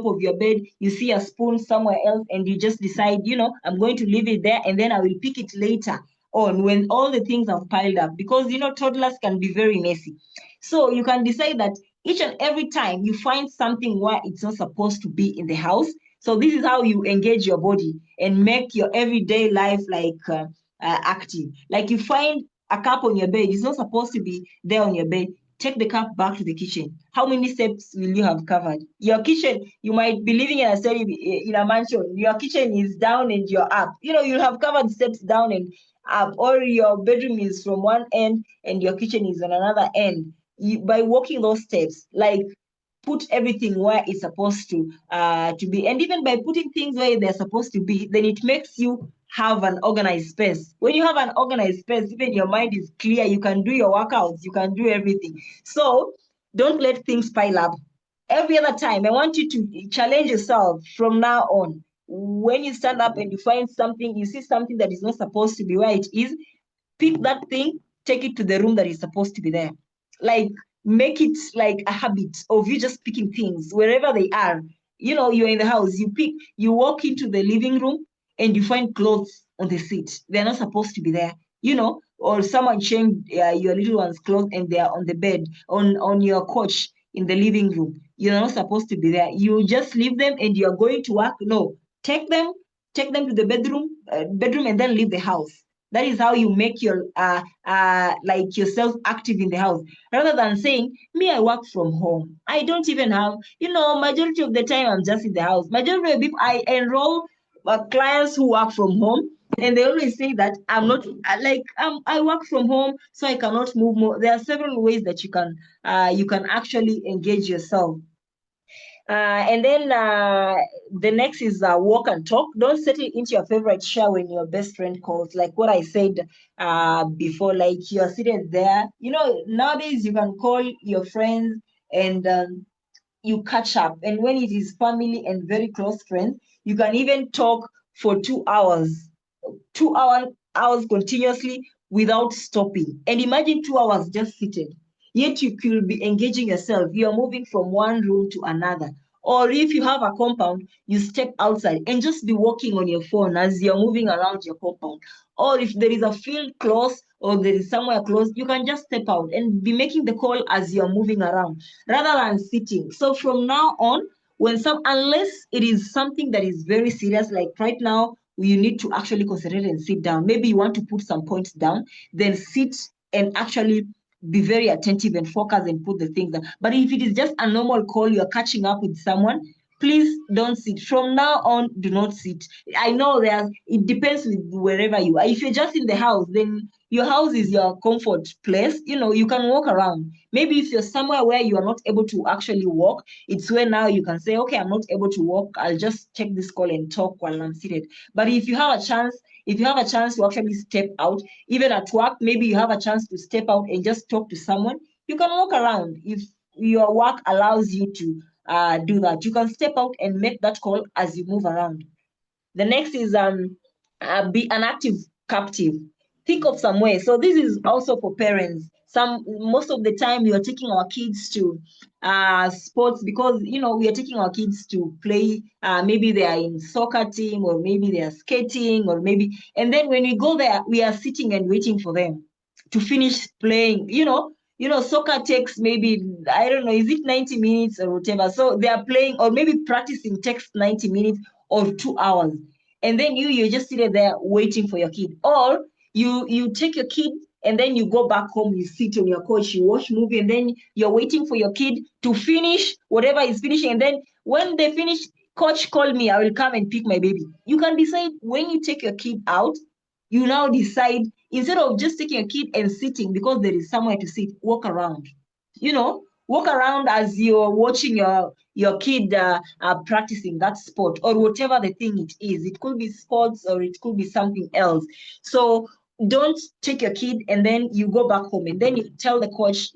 of your bed, you see a spoon somewhere else, and you just decide, I'm going to leave it there and then I will pick it later on when all the things have piled up, because toddlers can be very messy. So you can decide that each and every time you find something where it's not supposed to be in the house. So this is how you engage your body and make your everyday life like active. Like you find a cup on your bed, it's not supposed to be there on your bed. Take the cup back to the kitchen. How many steps will you have covered? Your kitchen, you might be living in a mansion. Your kitchen is down and you're up. You'll have covered steps down and up. Or your bedroom is from one end and your kitchen is on another end. By walking those steps, like, put everything where it's supposed to be. And even by putting things where they're supposed to be, then it makes you have an organized space. When you have an organized space, even your mind is clear, you can do your workouts, you can do everything. So don't let things pile up. Every other time, I want you to challenge yourself from now on. When you stand up and you find something, you see something that is not supposed to be where it is, pick that thing, take it to the room that is supposed to be there. Like, make it like a habit of you just picking things wherever they are. You know, you're in the house, you walk into the living room and you find clothes on the seat. They're not supposed to be there, you know, or someone changed your little one's clothes and they're on the bed, on your couch in the living room. You're not supposed to be there. You just leave them and you're going to work. No, take them to the bedroom and then leave the house. That is how you make your like yourself active in the house, rather than saying, me, I work from home. I don't even have, you know, majority of the time I'm just in the house. Majority of people, I enroll clients who work from home, and they always say that I'm not I work from home, so I cannot move more. There are several ways that you can actually engage yourself. And then the next is walk and talk. Don't settle into your favorite chair when your best friend calls. Like what I said before, like you're seated there. You know, nowadays you can call your friends and you catch up. And when it is family and very close friends, you can even talk for 2 hours, 2 hours continuously without stopping. And imagine 2 hours just seated. Yet you could be engaging yourself. You're moving from one room to another. Or if you have a compound, you step outside and just be walking on your phone as you're moving around your compound. Or if there is a field close or there is somewhere close, you can just step out and be making the call as you're moving around rather than sitting. So from now on, unless it is something that is very serious, like right now, you need to actually concentrate and sit down. Maybe you want to put some points down, then sit and actually be very attentive and focus and put the things down. But if it is just a normal call, you're catching up with someone, please don't sit. From now on, do not sit. I know it depends with wherever you are. If you're just in the house, then your house is your comfort place. You know, you can walk around. Maybe if you're somewhere where you are not able to actually walk, it's where now you can say, okay, I'm not able to walk. I'll just take this call and talk while I'm seated. But if you have a chance to actually step out, even at work, maybe you have a chance to step out and just talk to someone, you can walk around. If your work allows you to do that, you can step out and make that call as you move around. The next is be an active captive. Think of some way. So this is also for parents. Most of the time we are taking our kids to sports because we are taking our kids to play. Maybe they are in soccer team, or maybe they are skating, or maybe. And then when we go there, we are sitting and waiting for them to finish playing. Soccer takes maybe, I don't know, is it 90 minutes or whatever? So they are playing, or maybe practicing takes 90 minutes or 2 hours. And then you're just sitting there waiting for your kid. Or you take your kid and then you go back home, you sit on your couch, you watch movie, and then you're waiting for your kid to finish whatever is finishing. And then when they finish, coach, call me, I will come and pick my baby. You can decide when you take your kid out, you now decide, instead of just taking a kid and sitting because there is somewhere to sit, walk around. Walk around as you're watching your kid practicing that sport or whatever the thing it is. It could be sports or it could be something else. So don't take your kid and then you go back home and then you tell the coach,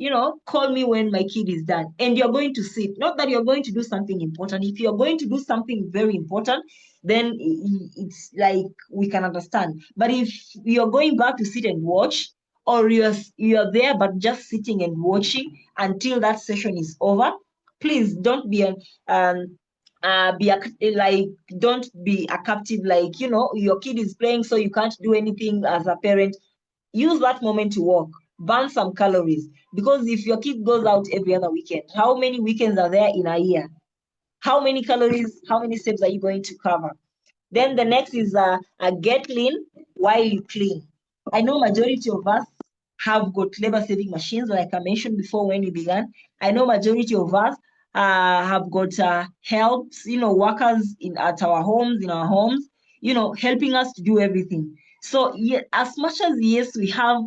call me when my kid is done. And you're going to sit. Not that you're going to do something important. If you're going to do something very important, then it's like we can understand. But if you're going back to sit and watch, or you're there but just sitting and watching until that session is over, please don't be don't be a captive, like your kid is playing so you can't do anything as a parent. Use that moment to walk, burn some calories, because if your kid goes out every other weekend, how many weekends are there in a year? How many calories, how many steps are you going to cover? Then the next is get lean while you clean. I know majority of us have got labor saving machines, like I mentioned before when we began. I know majority of us have got helps, workers at our homes, in our homes, helping us to do everything. So as much as, yes, we have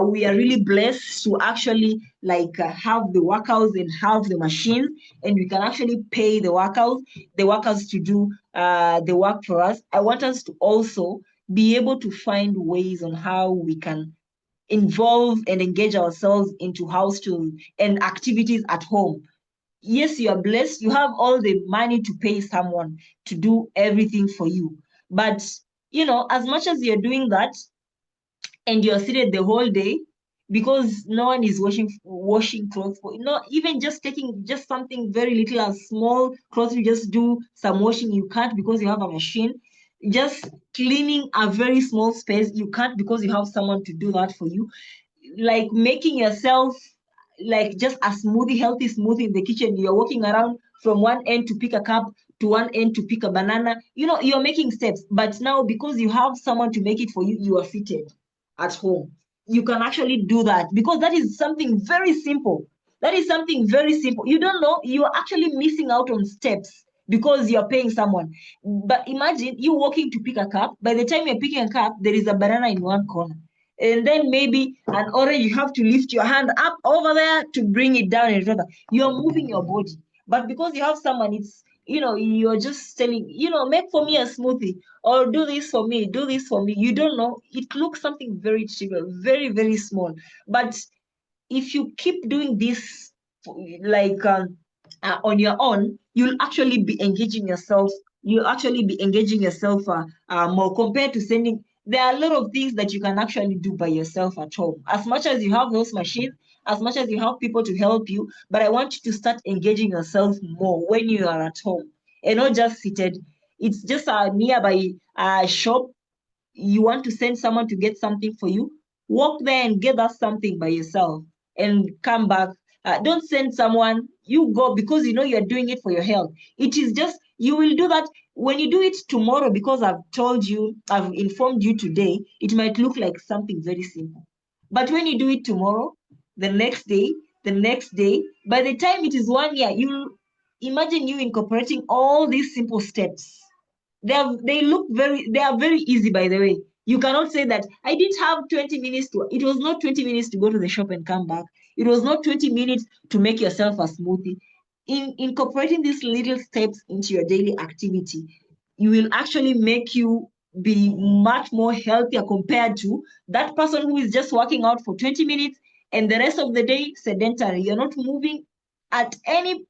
We are really blessed to actually have the workouts and have the machines, and we can actually pay the workers to do the work for us. I want us to also be able to find ways on how we can involve and engage ourselves into house tools and activities at home. Yes, you are blessed. You have all the money to pay someone to do everything for you. But, as much as you're doing that and you're seated the whole day because no one is washing clothes for, even just taking just something very little and small clothes, you just do some washing, you can't because you have a machine. Just cleaning a very small space, you can't because you have someone to do that for you. Like making yourself like just a healthy smoothie in the kitchen. You're walking around from one end to pick a cup to one end to pick a banana. You're making steps. But now because you have someone to make it for you, you are seated at home. You can actually do that because that is something very simple. That is something very simple. You don't know, you're actually missing out on steps because you're paying someone. But imagine you walking to pick a cup. By the time you're picking a cup, there is a banana in one corner. And then maybe an orange, you have to lift your hand up over there to bring it down and further. You're moving your body. But because you have someone, it's, you're just telling, make for me a smoothie or do this for me, do this for me. You don't know. It looks something very trivial, very, very small. But if you keep doing this on your own, you'll actually be engaging yourself. You'll actually be engaging yourself more compared to sending. There are a lot of things that you can actually do by yourself at home. As much as you have those machines, as much as you have people to help you, but I want you to start engaging yourself more when you are at home and not just seated. It's just a nearby shop. You want to send someone to get something for you, walk there and get that something by yourself and come back. Don't send someone, you go because you're doing it for your health. It is just, you will do that when you do it tomorrow because I've informed you today, it might look like something very simple. But when you do it tomorrow, the next day, by the time it is 1 year, you imagine you incorporating all these simple steps. They are very easy, by the way. You cannot say that I didn't have 20 minutes it was not 20 minutes to go to the shop and come back. It was not 20 minutes to make yourself a smoothie. In incorporating these little steps into your daily activity, you will actually make you be much more healthier compared to that person who is just working out for 20 minutes and the rest of the day sedentary. You're not moving at any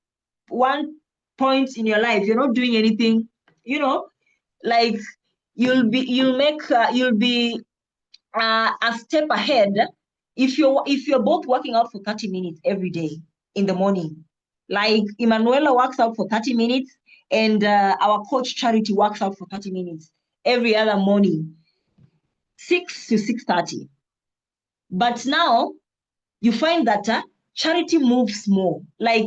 one point in your life. You're not doing anything, like you'll be a step ahead if you're both working out for 30 minutes every day in the morning. Like Emanuela works out for 30 minutes and our coach Charity works out for 30 minutes every other morning, 6 to 6:30. But now you find that Charity moves more. Like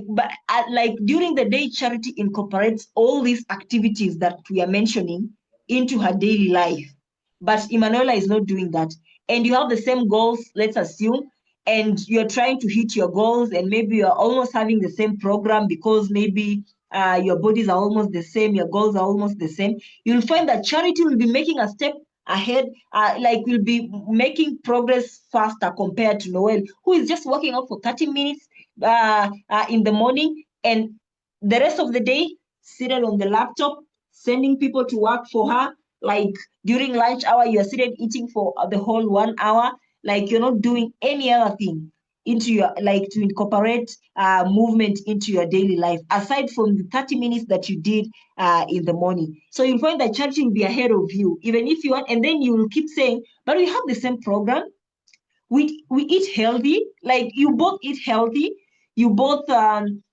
during the day, Charity incorporates all these activities that we are mentioning into her daily life. But Emanuela is not doing that. And you have the same goals, let's assume, and you're trying to hit your goals, and maybe you're almost having the same program because maybe your bodies are almost the same, your goals are almost the same. You'll find that Charity will be making a step ahead, will be making progress faster compared to Noel, who is just working out for 30 minutes in the morning and the rest of the day seated on the laptop, sending people to work for her. Like during lunch hour, you're seated eating for the whole 1 hour. Like you're not doing any other thing into your, to incorporate movement into your daily life, aside from the 30 minutes that you did in the morning. So you'll find that Charity will be ahead of you, even if you want, and then you will keep saying, but we have the same program. We eat healthy, like you both eat healthy, you both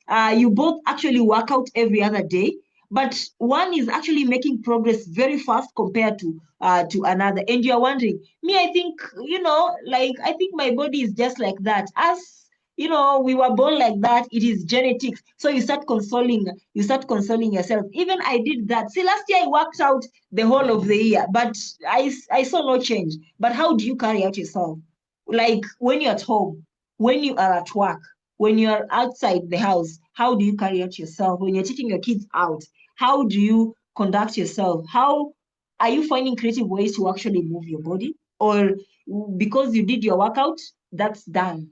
actually work out every other day, but one is actually making progress very fast compared to another. And you're wondering, me, I think, I think my body is just like that. As we were born like that, it is genetics. So you start consoling yourself. Even I did that. See, last year I worked out the whole of the year, but I saw no change. But how do you carry out yourself? Like when you're at home, when you are at work, when you're outside the house, how do you carry out yourself? When you're taking your kids out, how do you conduct yourself? How are you finding creative ways to actually move your body? or because you did your workout, that's done.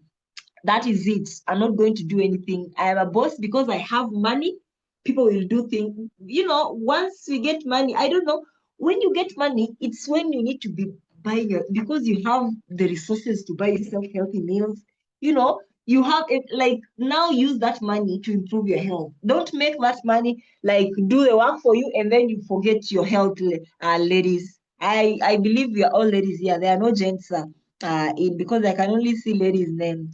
That is it. I'm not going to do anything. I am a boss because I have money. People will do things. Once we get money, I don't know. When you get money, it's when you need to be buying because you have the resources to buy yourself healthy meals. You have it, like, now use that money to improve your health. Don't make that money like do the work for you and then you forget your health, ladies. I believe we are all ladies here. There are no gents in, because I can only see ladies named.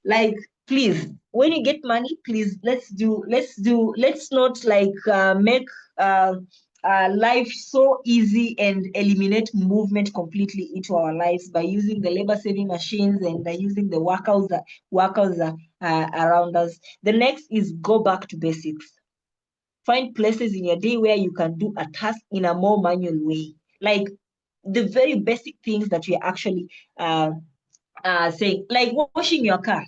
Like, please, when you get money, please, let's not make life so easy and eliminate movement completely into our lives by using the labor saving machines and by using the workouts around us. The next is go back to basics. Find places in your day where you can do a task in a more manual way, like the very basic things that you're actually saying, like washing your car.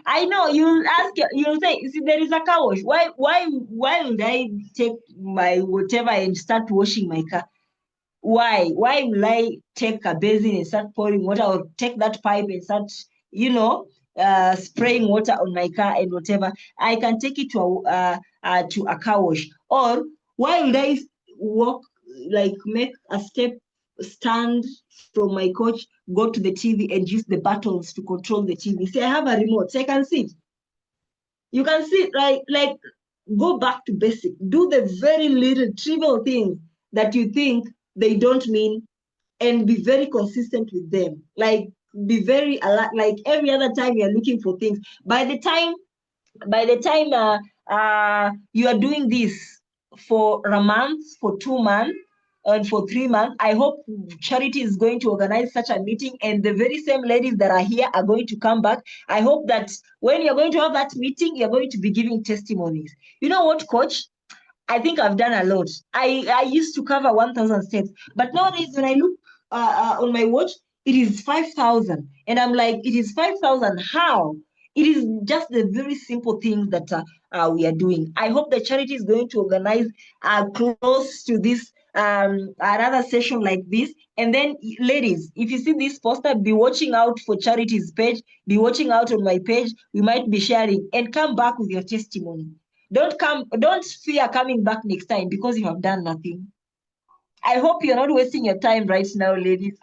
I know you'll say, see, there is a car wash. Why would I take my whatever and start washing my car? Why will I take a basin and start pouring water, or take that pipe and start, spraying water on my car and whatever? I can take it to a car wash. Or why would I make a step, stand from my couch, go to the TV and use the buttons to control the TV? See, I have a remote, so I can sit. You can sit, like go back to basic. Do the very little trivial things that you think they don't mean, and be very consistent with them. Like, be very alert. Like, every other time you're looking for things. By the time you are doing this for a month, for 2 months, and for 3 months, I hope Charity is going to organize such a meeting, and the very same ladies that are here are going to come back. I hope that when you're going to have that meeting, you're going to be giving testimonies. You know what, coach? I think I've done a lot. I used to cover 1,000 steps, but nowadays when I look on my watch, it is 5,000, and I'm like, it is 5,000. How? It is just the very simple things that we are doing. I hope the charity is going to organize close to this another session like this. And then, ladies, if you see this poster, be watching out for Charity's page, be watching out on my page. We might be sharing, and come back with your testimony. Don't fear coming back next time because you have done nothing. I hope you're not wasting your time right now, ladies.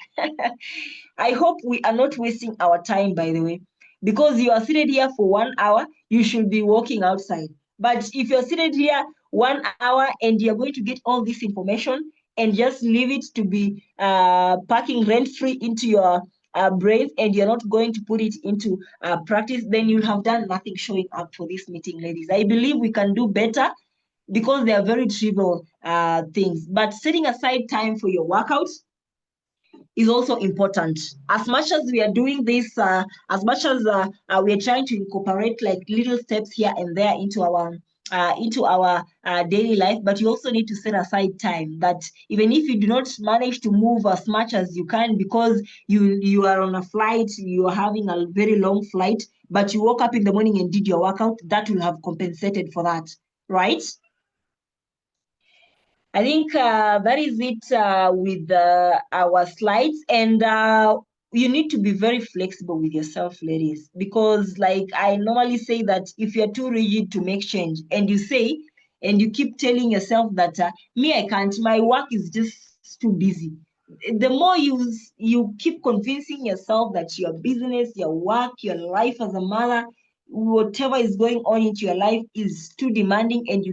I hope we are not wasting our time, by the way, because you are seated here for 1 hour, you should be walking outside. But if you're seated here 1 hour and you're going to get all this information and just leave it to be packing rent-free into your brains, and you're not going to put it into practice, then you'll have done nothing showing up for this meeting, ladies. I believe we can do better because they are very trivial things. But setting aside time for your workouts is also important. As much as we are doing this, as much as we are trying to incorporate like little steps here and there into our daily life, but you also need to set aside time that even if you do not manage to move as much as you can because you are on a flight, you are having a very long flight, but you woke up in the morning and did your workout, that will have compensated for that, right? I think that is it with our slides, and you need to be very flexible with yourself, ladies, because like I normally say that if you're too rigid to make change, and you keep telling yourself that me, I can't, my work is just too busy. The more you keep convincing yourself that your business, your work, your life as a mother, whatever is going on into your life is too demanding, and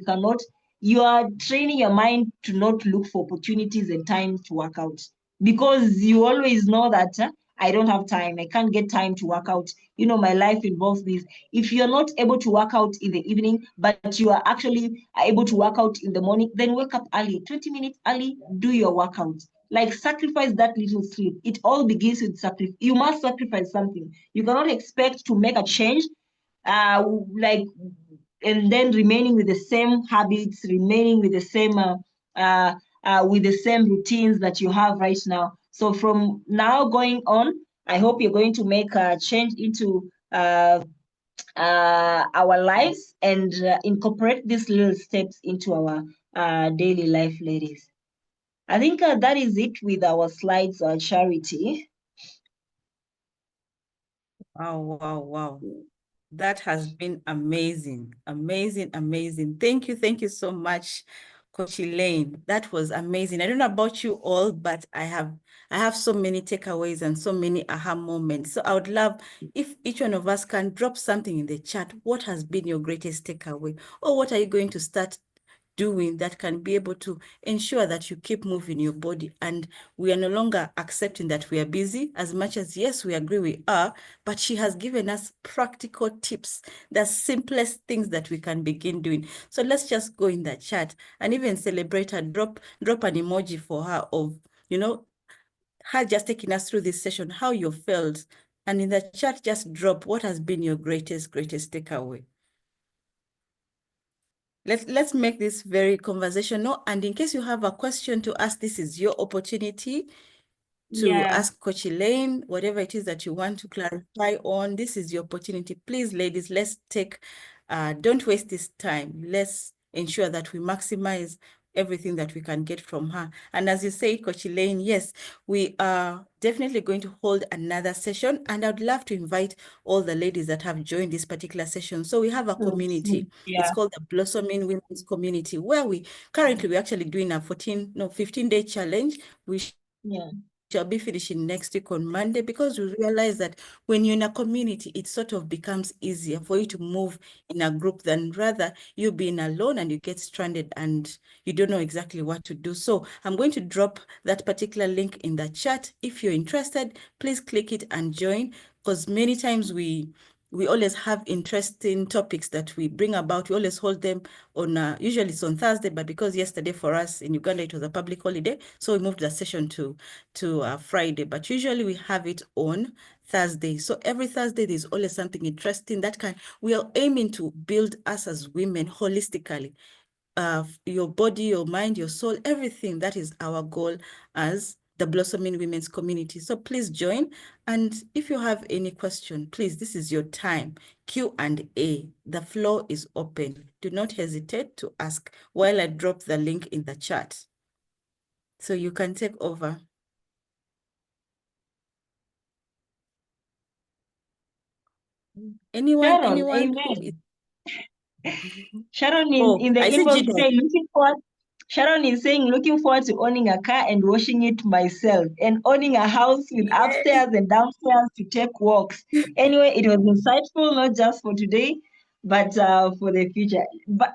you are training your mind to not look for opportunities and time to work out, because you always know that I don't have time, I can't get time to work out. My life involves this. If you're not able to work out in the evening, but you are actually able to work out in the morning, then wake up early, 20 minutes early, do your workout. Like, sacrifice that little sleep. It all begins with sacrifice. You must sacrifice something. You cannot expect to make a change and then remaining with the same habits, remaining with the same routines that you have right now. So from now going on, I hope you're going to make a change into our lives and incorporate these little steps into our daily life, ladies. I think that is it with our slides, Charity. Wow, wow, wow. That has been amazing, amazing, amazing. Thank you so much, Coach Elaine. That was amazing. I don't know about you all, but I have so many takeaways and so many aha moments. So I would love if each one of us can drop something in the chat. What has been your greatest takeaway? Or what are you going to start doing that can be able to ensure that you keep moving your body, and we are no longer accepting that we are busy as much as, yes, we agree we are, but she has given us practical tips, the simplest things that we can begin doing. So let's just go in the chat and even celebrate her, drop an emoji for her of, her just taking us through this session, how you felt. And in the chat, just drop what has been your greatest takeaway. Let's make this very conversational. And in case you have a question to ask, this is your opportunity to ask Coach Elaine, whatever it is that you want to clarify on. This is your opportunity. Please, ladies, let's don't waste this time. Let's ensure that we maximize everything that we can get from her. And as you say, Coach Elaine, yes, we are definitely going to hold another session, and I'd love to invite all the ladies that have joined this particular session. So we have a community. It's called the Blossoming Women's Community, where we're actually doing a 15-day challenge. We shall be finishing next week on Monday, because we realize that when you're in a community, it sort of becomes easier for you to move in a group than rather you being alone and you get stranded and you don't know exactly what to do. So I'm going to drop that particular link in the chat. If you're interested, please click it and join, because many times we always have interesting topics that we bring about. We always hold them on, usually it's on Thursday, but because yesterday for us in Uganda, it was a public holiday, so we moved the session to Friday, but usually we have it on Thursday. So every Thursday, there's always something interesting we are aiming to build us as women holistically. Your body, your mind, your soul, everything. That is our goal as the Blossoming Women's Community. So please join. And if you have any question, please, this is your time. Q&A. The floor is open. Do not hesitate to ask while I drop the link in the chat. So you can take over. Anyone who is... Sharon in the I see inbox Jida. today, Sharon is saying, looking forward to owning a car and washing it myself, and owning a house with upstairs and downstairs to take walks. Anyway, it was insightful, not just for today, but for the future. But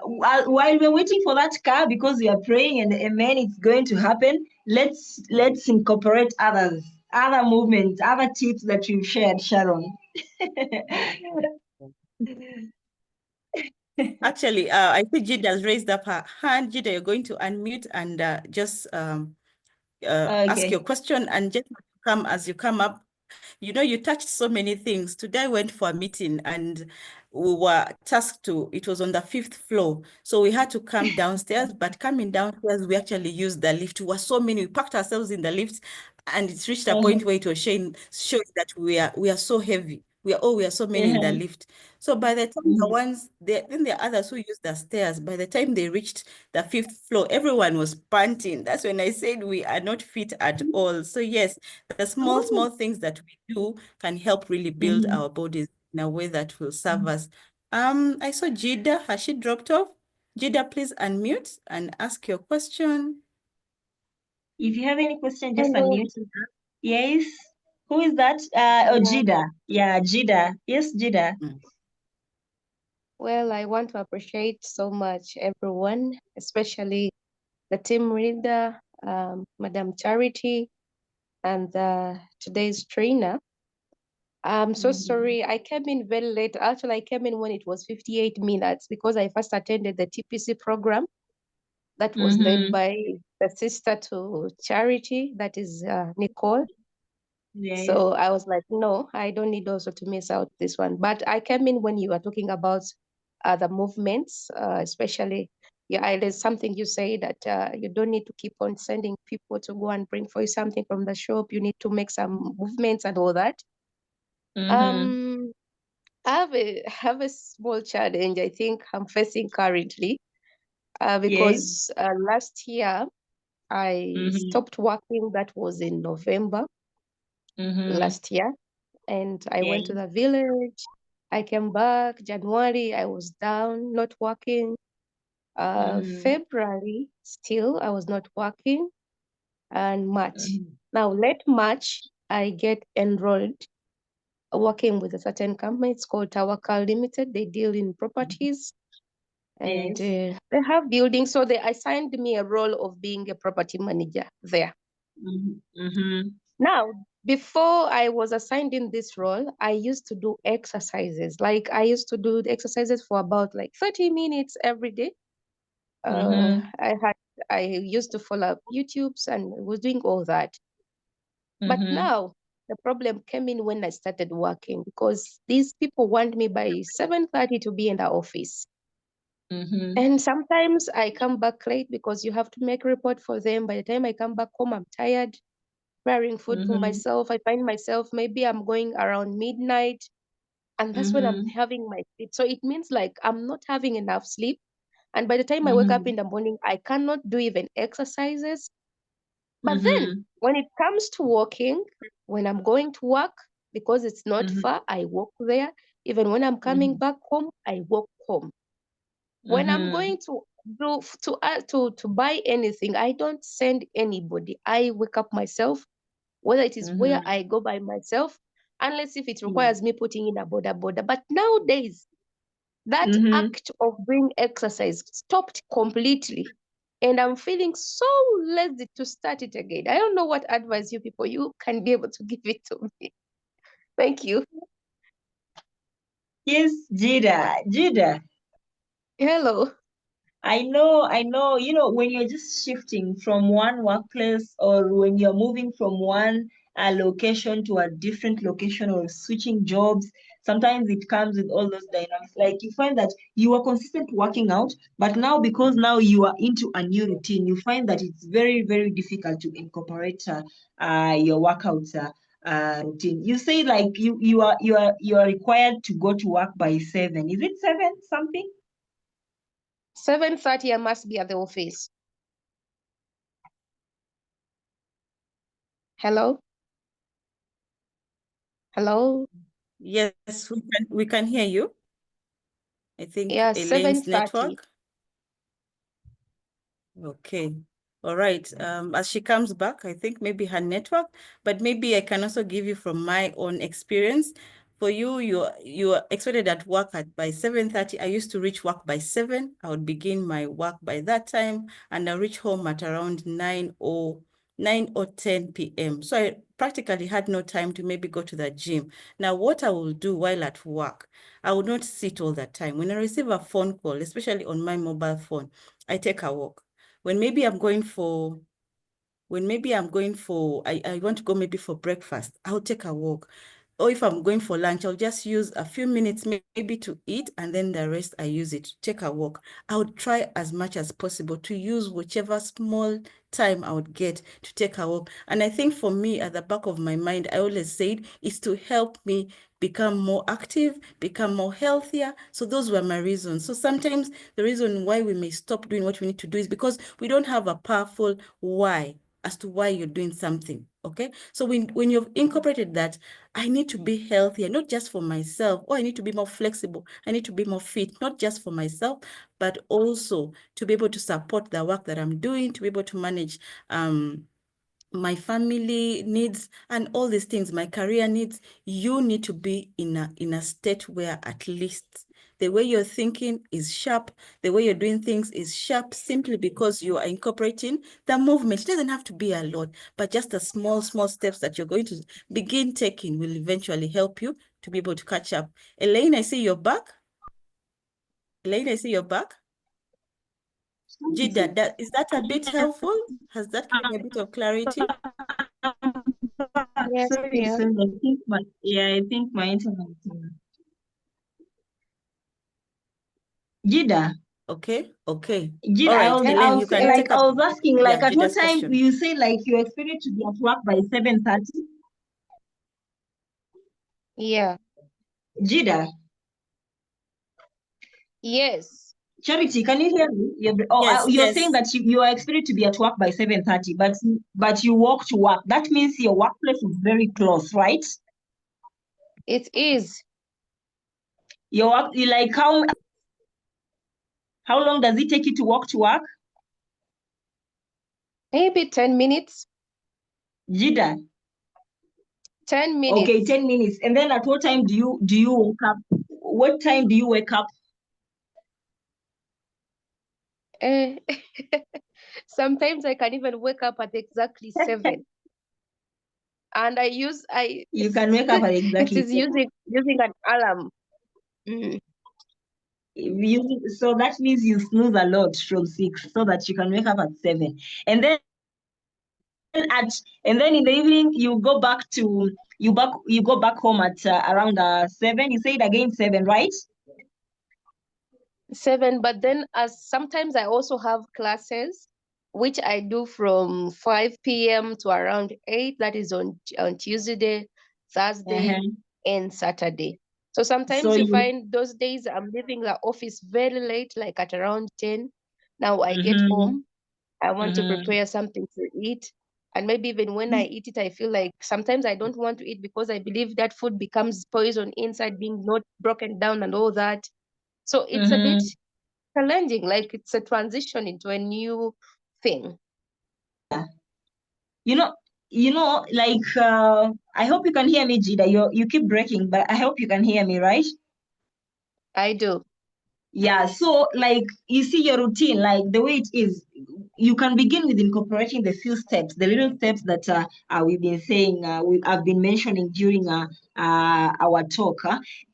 while we're waiting for that car, because we are praying and amen, it's going to happen, let's incorporate other movements, other tips that you've shared, Sharon. Actually, I think Jida has raised up her hand. Jida, you're going to unmute and just ask your question, and just come as you come up. You touched so many things. Today I went for a meeting and we were tasked it was on the 5th floor. So we had to come downstairs, but coming downstairs, we actually used the lift. We were so many, we packed ourselves in the lift, and it's reached a point where it was showing that we are so heavy. We are so many in the lift. So by the time then there are others who use the stairs. By the time they reached the 5th floor, everyone was panting. That's when I said we are not fit at all. So yes, the small things that we do can help really build our bodies in a way that will serve us. I saw Jida. Has she dropped off? Jida, please unmute and ask your question. If you have any question, just unmute. Yes. Who is that? Jida. Yeah, Jida. Yes, Jida. Well, I want to appreciate so much everyone, especially the team leader, Madam Charity, and today's trainer. I'm so sorry. I came in very late. Actually, I came in when it was 58 minutes because I first attended the TPC program that was led by the sister to Charity, that is Nicole. Yes. So I was like, no, I don't need also to miss out this one. But I came in when you were talking about the movements, especially, there's something you say that you don't need to keep on sending people to go and bring for you something from the shop. You need to make some movements and all that. I have a small challenge I think I'm facing currently because last year I stopped working. That was in November last year. And I went to the village. I came back January. I was down, not working. February, still, I was not working. And March. Now, late March, I get enrolled working with a certain company. It's called Tawakal Limited. They deal in properties. And they have buildings. So they assigned me a role of being a property manager there. Now, before I was assigned in this role, I used to do exercises. Like I used to do the exercises for about like 30 minutes every day. I used to follow up YouTubes and was doing all that. But now the problem came in when I started working, because these people want me by 7:30 to be in the office. And sometimes I come back late because you have to make a report for them. By the time I come back home, I'm tired, preparing food for myself. I find myself, maybe I'm going around midnight, and that's when I'm having my sleep. So it means like I'm not having enough sleep. And by the time I wake up in the morning, I cannot do even exercises. But then when it comes to walking, when I'm going to work, because it's not far, I walk there. Even when I'm coming back home, I walk home. When I'm going to buy anything, I don't send anybody. I wake up myself, whether it is where I go by myself, unless if it requires me putting in a border. But nowadays, that act of doing exercise stopped completely. And I'm feeling so lazy to start it again. I don't know what advice you can be able to give it to me. Thank you. Yes, Jida. Hello. I know, when you're just shifting from one workplace, or when you're moving from one location to a different location, or switching jobs, sometimes it comes with all those dynamics. Like you find that you are consistent working out, but now because now you are into a new routine, you find that it's very, very difficult to incorporate your workouts routine. You say like you are required to go to work by 7. Is it 7 something? 7:30, I must be at the office. Hello? Hello? Yes, we can hear you. I think Yeah, Elaine's 7:30. network. Okay. All right. As she comes back, I think maybe her network, but maybe I can also give you from my own experience. For you, you are expected at work by 7:30. I used to reach work by 7. I would begin my work by that time, and I reach home at around 9 or 10 p.m. So I practically had no time to maybe go to the gym. Now, what I will do while at work, I will not sit all the time. When I receive a phone call, especially on my mobile phone, I take a walk. When maybe I'm going for, I want to go maybe for breakfast, I'll take a walk. Or if I'm going for lunch, I'll just use a few minutes maybe to eat, and then the rest I use it to take a walk. I would try as much as possible to use whichever small time I would get to take a walk. And I think for me, at the back of my mind, I always said, is to help me become more active, become more healthier. So those were my reasons. So sometimes the reason why we may stop doing what we need to do is because we don't have a powerful why as to why you're doing something. Okay. So when you've incorporated that, I need to be healthier, not just for myself, or I need to be more flexible. I need to be more fit, not just for myself, but also to be able to support the work that I'm doing, to be able to manage my family needs and all these things, my career needs. You need to be in a state where at least the way you're thinking is sharp, the way you're doing things is sharp, simply because you are incorporating the movement. It doesn't have to be a lot, but just the small steps that you're going to begin taking will eventually help you to be able to catch up. Elaine, I see you're back. Elaine, I see you're back. Jida, is that a bit helpful? Has that given a bit of clarity? Yes, Sorry, yeah. Sandra, I think my internet. Jida, Okay. Jida, All I right, was, Elaine, I you was can like, take I up, was asking, like, at what Jida's time question. you say like you expected to be at work by 7:30? Yeah. Jida, Yes. Charity, can you hear me? Yes, you're yes. saying that you are expected to be at work by 7:30, but you walk to work. That means your workplace is very close, right? It is. Your work, like how long does it take you to walk to work? Maybe 10 minutes. Jida. 10 Okay, minutes. 10 minutes. And then at what time do you wake up? What time do you wake up? Eh, sometimes I can even wake up at exactly 7. And You can wake up at it exactly is 7. using an alarm. Mm. So that means you snooze a lot from 6 so that you can wake up at 7. And then in the evening you go back to you go back home at around 7. You said again 7, right? 7, but then as sometimes I also have classes which I do from 5 p.m. to around 8. That is on Tuesday, Thursday, Uh-huh. and Saturday. So So sometimes you you find those days I'm leaving the office very late, like at around 10. Now I get mm-hmm, home, I want to mm-hmm. prepare something to eat. And maybe even when I eat it, I feel like sometimes I don't want to eat because I believe that food becomes poison inside, being not broken down and all that. So it's a bit Mm-hmm. challenging, like it's a transition into a new thing. You know, like I hope you can hear me, Jida. You keep breaking, but I hope you can hear me, right? I do. Yeah, so like you see your routine, like the way it is, you can begin with incorporating the few steps, the little steps that we've been saying, I've been mentioning during our talk.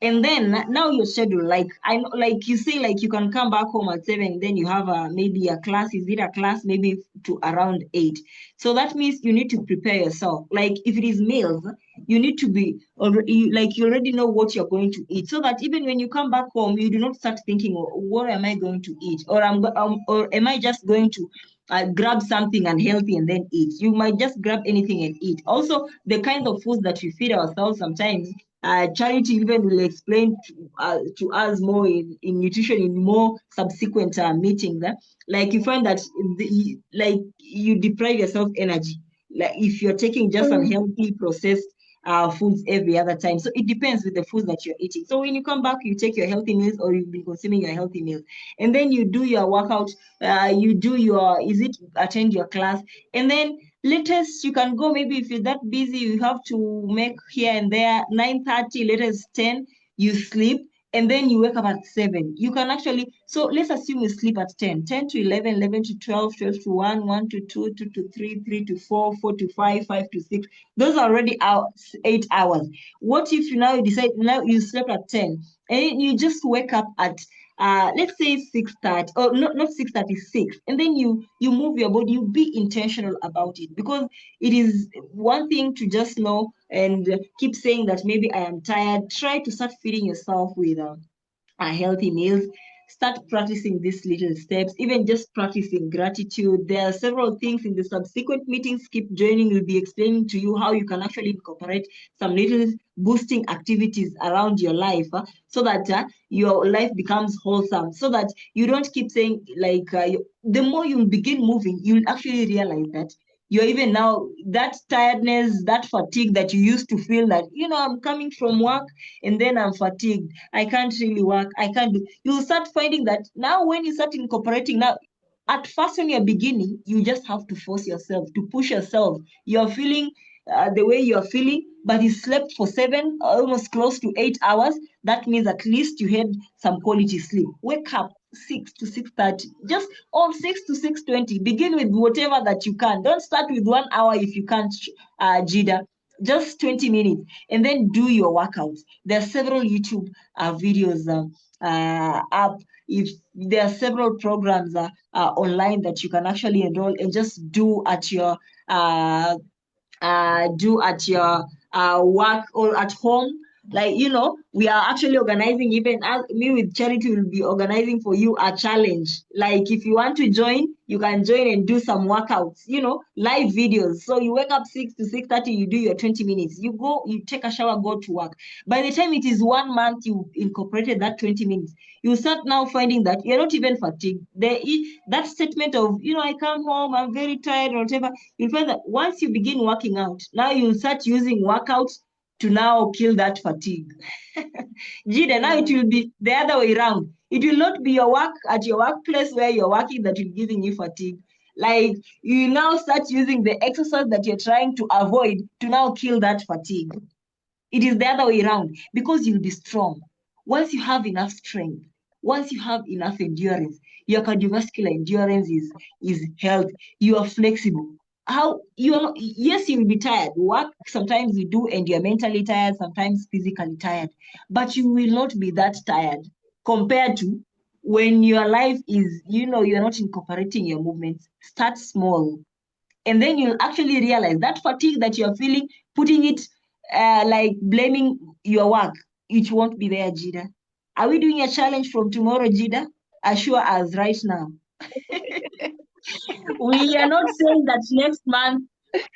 And then now your schedule, like I know, like you say, like you can come back home at 7, then you have maybe a class, is it a class maybe to around 8? So that means you need to prepare yourself. Like if it is meals, you need to be already like you already know what you're going to eat, so that even when you come back home, you do not start thinking, "Oh, what am I going to eat, or am I just going to grab something unhealthy and then eat." You might just grab anything and eat. Also, the kind of foods that we feed ourselves sometimes. Charity even will explain to us more in nutrition in more subsequent meetings. Like you find that like you deprive yourself energy, like if you're taking just unhealthy processed foods every other time. So it depends with the foods that you're eating. So when you come back, you take your healthy meals, or you've been consuming your healthy meals, and then you do your workout. You do your attend your class, and then latest you can go. Maybe if you're that busy, you have to make here and there. 9:30, latest 10, you sleep. And then you wake up at 7. You can actually, so let's assume you sleep at 10, 10 to 11, 11 to 12, 12 to 1, 1 to 2, 2 to 3, 3 to 4, 4 to 5, 5 to 6. Those are already 8 hours. What if you now decide now you slept at 10 and you just wake up at let's say 6:30, or not 6:30, 6, and then you move your body. You be intentional about it, because it is one thing to just know and keep saying that maybe I am tired. Try to start feeding yourself with healthy meals. Start practicing these little steps, even just practicing gratitude. There are several things in the subsequent meetings. Keep joining. We'll be explaining to you how you can actually incorporate some little boosting activities around your life, so that your life becomes wholesome, so that you don't keep saying, like, the more you begin moving, you'll actually realize that you're even now that tiredness, that fatigue that you used to feel, that, I'm coming from work and then I'm fatigued. I can't really work. I can't do. You'll start finding that now when you start incorporating now, at first when you're beginning, you just have to force yourself, to push yourself. You're feeling the way you're feeling, but you slept for 7, almost close to 8 hours. That means at least you had some quality sleep. Wake up 6 to 6:30, just all 6 to 6:20. Begin with whatever that you can. Don't start with 1 hour if you can't, Jida. Just 20 minutes, and then do your workouts. There are several YouTube videos up. If there are several programs online that you can actually enroll and just do at your work or at home, Like, you know, we are actually organizing, even me with Charity will be organizing for you a challenge. Like, if you want to join, you can join and do some workouts, you know, live videos. So you wake up 6 to 6:30, you do your 20 minutes. You go, you take a shower, go to work. By the time it is 1 month you incorporated that 20 minutes, you start now finding that you're not even fatigued. That statement of, you know, I come home, I'm very tired or whatever, you'll find that once you begin working out, now you'll start using workouts to now kill that fatigue. Jida, now it will be the other way around. It will not be your work at your workplace where you're working that will be giving you fatigue. Like, you now start using the exercise that you're trying to avoid to now kill that fatigue. It is the other way around, because you'll be strong. Once you have enough strength, once you have enough endurance, your cardiovascular endurance is healthy, you are flexible. Yes, you'll be tired. Work sometimes you do, and you're mentally tired, sometimes physically tired, but you will not be that tired compared to when your life is, you know, you're not incorporating your movements. Start small, and then you'll actually realize that fatigue that you're feeling, putting it like blaming your work, it won't be there, Jida. Are we doing a challenge from tomorrow, Jida? Assure us right now. We are not saying that next month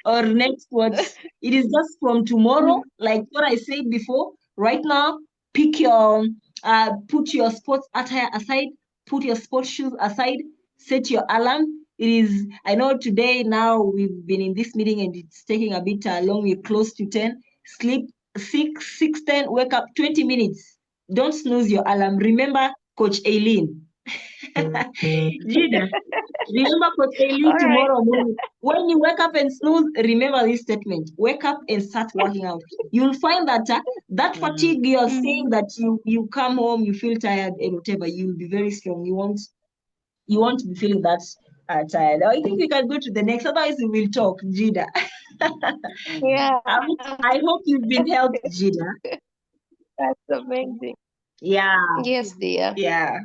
or next what. It is just from tomorrow, like what I said before. Right now, put your sports attire aside, put your sports shoes aside, set your alarm. I know today now we've been in this meeting and it's taking a bit long, we're close to 10. Sleep 6:10, wake up 20 minutes. Don't snooze your alarm. Remember Coach Eileen. Jida, remember Coach Eileen All right. tomorrow morning. When you wake up and snooze, remember this statement. Wake up and start working out. You'll find that that fatigue you're saying that you come home, you feel tired and whatever, you'll be very strong. You won't be feeling that tired. I think we can go to the next, otherwise we will talk, Jida. Yeah, I hope you've been helped, Jida. that's amazing. Yeah, Yes, dear. yeah.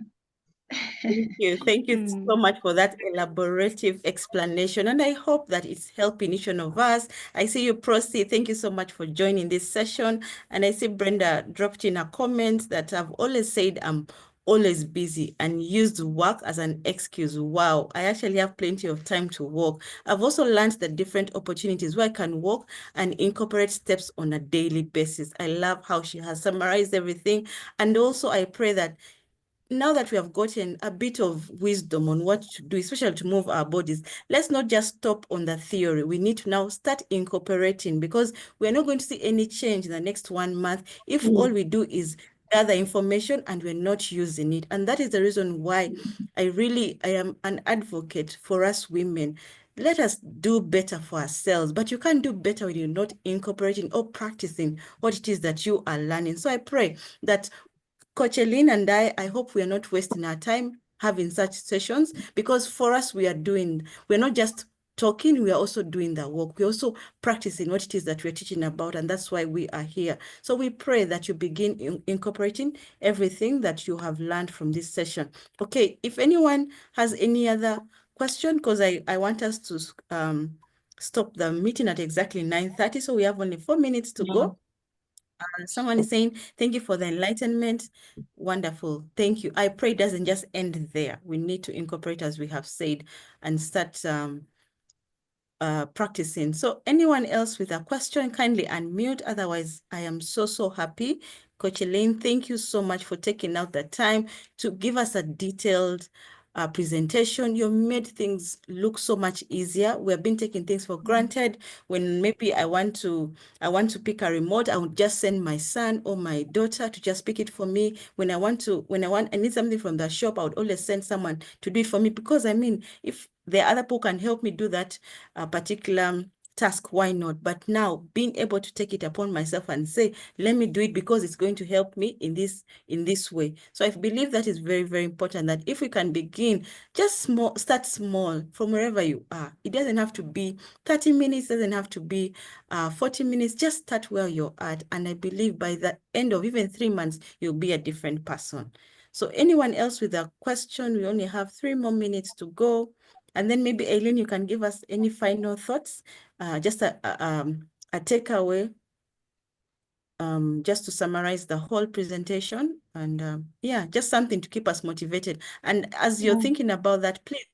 Thank you. Thank you so much for that elaborative explanation. And I hope that it's helping each one of us. I see you, Prosy. Thank you so much for joining this session. And I see Brenda dropped in a comment that I've always said I'm always busy and used work as an excuse. Wow, I actually have plenty of time to work. I've also learned the different opportunities where I can work and incorporate steps on a daily basis. I love how she has summarized everything. And also I pray that now that we have gotten a bit of wisdom on what to do, especially to move our bodies, let's not just stop on the theory. We need to now start incorporating, because we're not going to see any change in the next 1 month if all we do is gather information and we're not using it. And that is the reason why I am an advocate for us women. Let us do better for ourselves, but you can't do better when you're not incorporating or practicing what it is that you are learning. So I pray that Coach Eileen and I hope we are not wasting our time having such sessions, because for us, we're not just talking, we are also doing the work. We're also practicing what it is that we're teaching about, and that's why we are here. So we pray that you begin incorporating everything that you have learned from this session. Okay, if anyone has any other question, because I want us to stop the meeting at exactly 9:30, so we have only 4 minutes to go. Someone is saying, thank you for the enlightenment. Wonderful. Thank you. I pray it doesn't just end there. We need to incorporate, as we have said, and start practicing. So anyone else with a question, kindly unmute. Otherwise, I am so happy. Coach Eileen, thank you so much for taking out the time to give us a detailed presentation. You made things look so much easier. We have been taking things for granted. When maybe I want to pick a remote, I would just send my son or my daughter to just pick it for me. When I need something from the shop, I would always send someone to do it for me, because I mean, if the other people can help me do that particular task, why not? But now being able to take it upon myself and say, let me do it because it's going to help me in this way. So I believe that is very important, that if we can begin just start small from wherever you are. It doesn't have to be 30 minutes, doesn't have to be 40 minutes, just start where you're at. And I believe by the end of even 3 months, you'll be a different person. So anyone else with a question? We only have 3 more minutes to go. And then maybe, Eileen, you can give us any final thoughts, just a takeaway. just to summarize the whole presentation, and yeah, just something to keep us motivated. And as you're thinking about that, please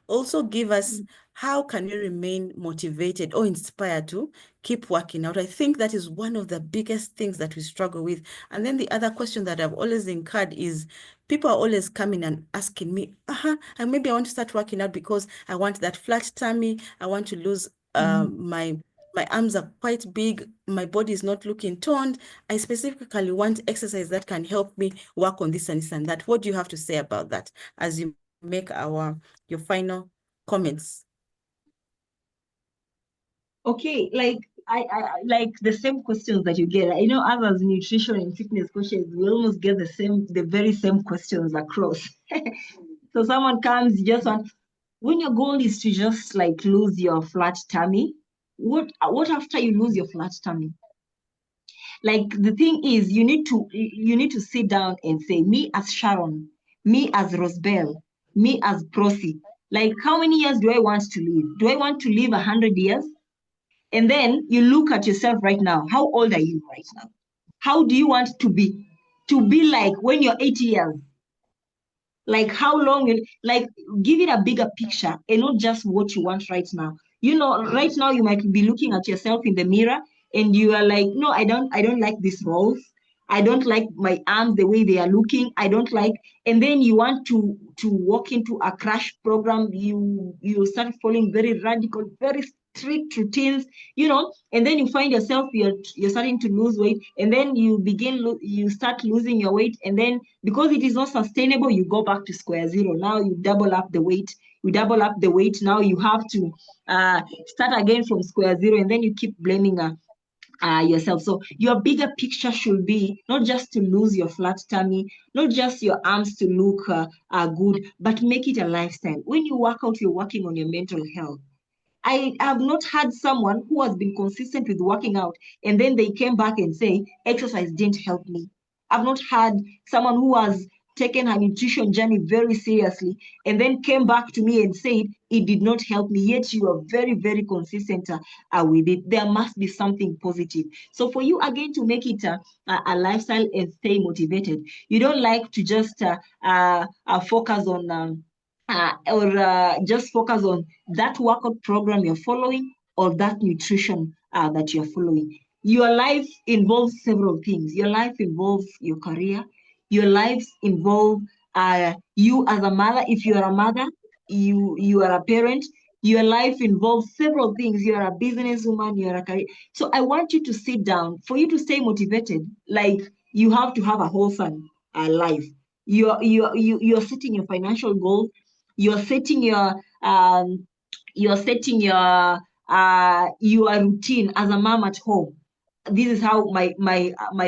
also give us how can you remain motivated or inspired to keep working out. I think that is one of the biggest things that we struggle with. And then the other question that I've always incurred is people are always coming and asking me, and maybe I want to start working out because I want that flat tummy, I want to lose my arms are quite big, my body is not looking toned. I specifically want exercise that can help me work on this and this and that. What do you have to say about that as you make your final comments? Okay, like I like the same questions that you get. I know us as nutrition and fitness coaches, we almost get the very same questions across. So someone comes, just want, when your goal is to just like lose your flat tummy, what after you lose your flat tummy? Like the thing is, you need to sit down and say, me as Sharon, me as Rosbel, me as Prosy, like how many years do I want to live? Do I want to live 100 years? And then you look at yourself right now. How old are you right now? How do you want to be? To be like when you're 80 years? Like how long like give it a bigger picture and not just what you want right now. You know, right now you might be looking at yourself in the mirror and you are like, no, I don't like these rolls. I don't like my arms the way they are looking. I don't like, and then you want to walk into a crash program. You start following very radical, very strict routines, you know, and then you find yourself you're starting to lose weight, and then you start losing your weight, and then because it is not sustainable, you go back to square zero. Now you double up the weight. Now you have to start again from square zero, and then you keep blaming yourself. So your bigger picture should be not just to lose your flat tummy, not just your arms to look good, but make it a lifestyle. When you work out, you're working on your mental health. I have not had someone who has been consistent with working out and then they came back and say, exercise didn't help me. I've not had someone who has taken her nutrition journey very seriously and then came back to me and said, it did not help me, yet you are very, very consistent with it. There must be something positive. So for you, again, to make it a lifestyle and stay motivated, you don't like to just focus on just focus on that workout program you're following or that nutrition that you're following. Your life involves several things. Your life involves your career. Your lives involve you as a mother. If you are a mother, you are a parent. Your life involves several things. You are a businesswoman, you are a career. So I want you to sit down. For you to stay motivated, like you have to have a wholesome life. You're setting your financial goals. You're setting your routine as a mom at home. This is how my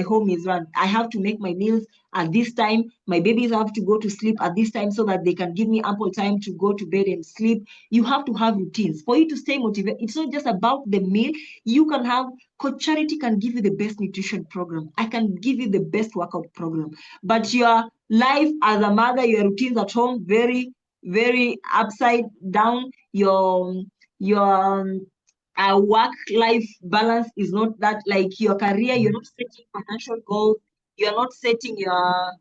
home is run. I have to make my meals at this time. My babies have to go to sleep at this time so that they can give me ample time to go to bed and sleep. You have to have routines for you to stay motivated. It's not just about the meal. You can have Coach Charity can give you the best nutrition program. I can give you the best workout program. But your life as a mother, your routines at home, very, very upside down. Your work-life balance is not that, like your career, you're not setting financial goals, you're not setting your...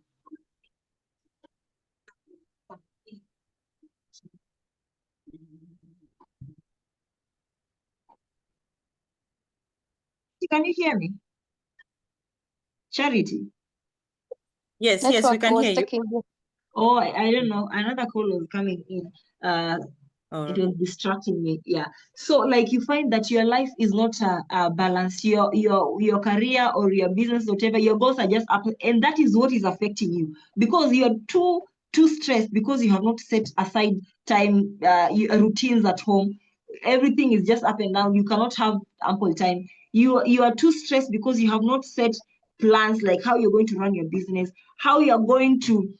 Can you hear me? Charity? Yes, we Network can was hear you. taking you. Oh, I don't know. Another call was coming in. It was distracting me. Yeah. So like you find that your life is not balanced. Your career or your business, whatever, your goals are just up, and that is what is affecting you because you're too stressed because you have not set aside time, routines at home. Everything is just up and down. You cannot have ample time. You are too stressed because you have not set plans like how you're going to run your business, how you're going to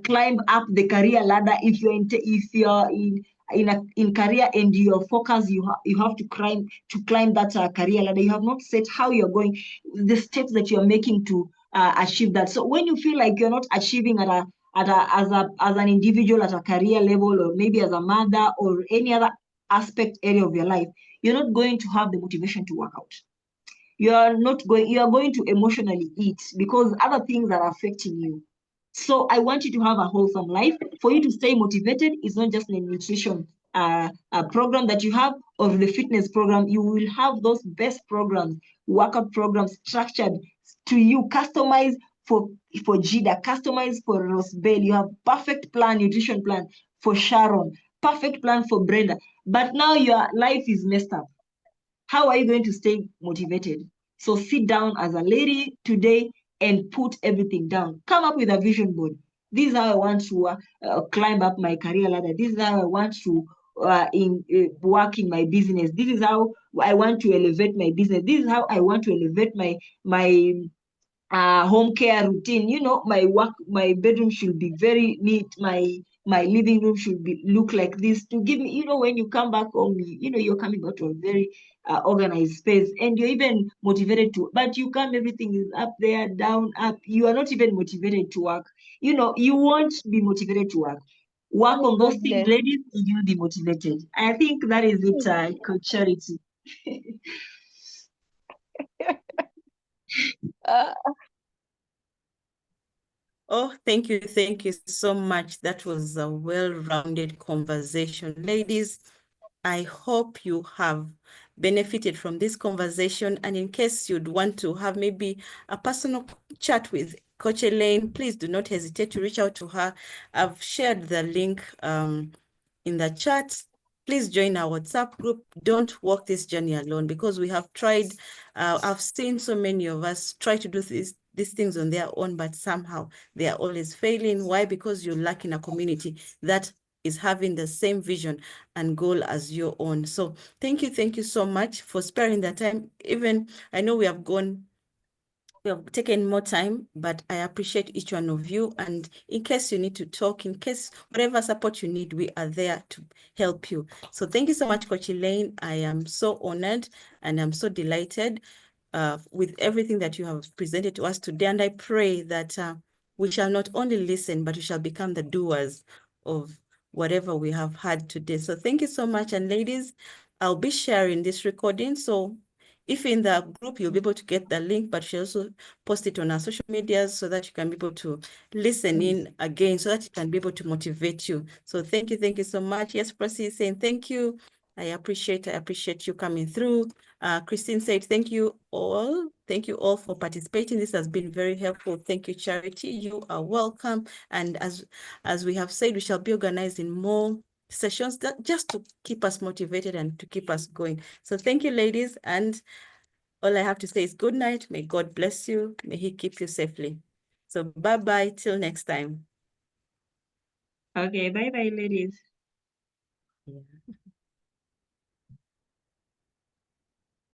climb up the career ladder. If you're in career and your focus, you have to climb that career ladder. You have not set how you're going, the steps that you're making to achieve that. So when you feel like you're not achieving as an individual at a career level, or maybe as a mother or any other aspect area of your life, you're not going to have the motivation to work out. you are going to emotionally eat because other things are affecting you. So I want you to have a wholesome life. For you to stay motivated, it's not just a nutrition program that you have or the fitness program. You will have those best programs, workout programs structured to you, customized for Jida, customized for Rosbel. You have perfect plan, nutrition plan for Sharon, perfect plan for Brenda. But now your life is messed up. How are you going to stay motivated? So sit down as a lady today and put everything down. Come up with a vision board. This is how I want to climb up my career ladder. This is how I want to work in my business. This is how I want to elevate my business. This is how I want to elevate my home care routine. You know, my bedroom should be very neat. My living room should look like this to give me, you know, when you come back home, you know, you're coming back to a very organized space and you're even motivated to, but you come, everything is up there, down, up. You are not even motivated to work. You know, you won't be motivated to work. Work Oh, on those things, goodness. ladies, and you'll be motivated. I think that is it, Coach Charity. Uh, Oh, thank you. Thank you so much. That was a well-rounded conversation. Ladies, I hope you have benefited from this conversation. And in case you'd want to have maybe a personal chat with Coach Elaine, please do not hesitate to reach out to her. I've shared the link in the chat. Please join our WhatsApp group. Don't walk this journey alone because we have tried. I've seen so many of us try to do these things on their own, but somehow they are always failing. Why? Because you lack in a community that is having the same vision and goal as your own. So thank you so much for sparing the time. Even I know we have taken more time, but I appreciate each one of you. And in case you need to talk, in case whatever support you need, we are there to help you. So thank you so much, Coach Elaine. I am so honored and I'm so delighted with everything that you have presented to us today. And I pray that we shall not only listen, but we shall become the doers of whatever we have had today. So thank you so much. And ladies, I'll be sharing this recording. So if in the group, you'll be able to get the link, but she'll also post it on our social medias so that you can be able to listen in again, so that it can be able to motivate you. So thank you so much. Yes, Procy is saying thank you. I appreciate you coming through. Christine said, thank you all. Thank you all for participating. This has been very helpful. Thank you, Charity. You are welcome. And as we have said, we shall be organizing more sessions that just to keep us motivated and to keep us going. So thank you, ladies. And all I have to say is good night. May God bless you. May he keep you safely. So bye-bye till next time. Okay, bye-bye, ladies. Yeah.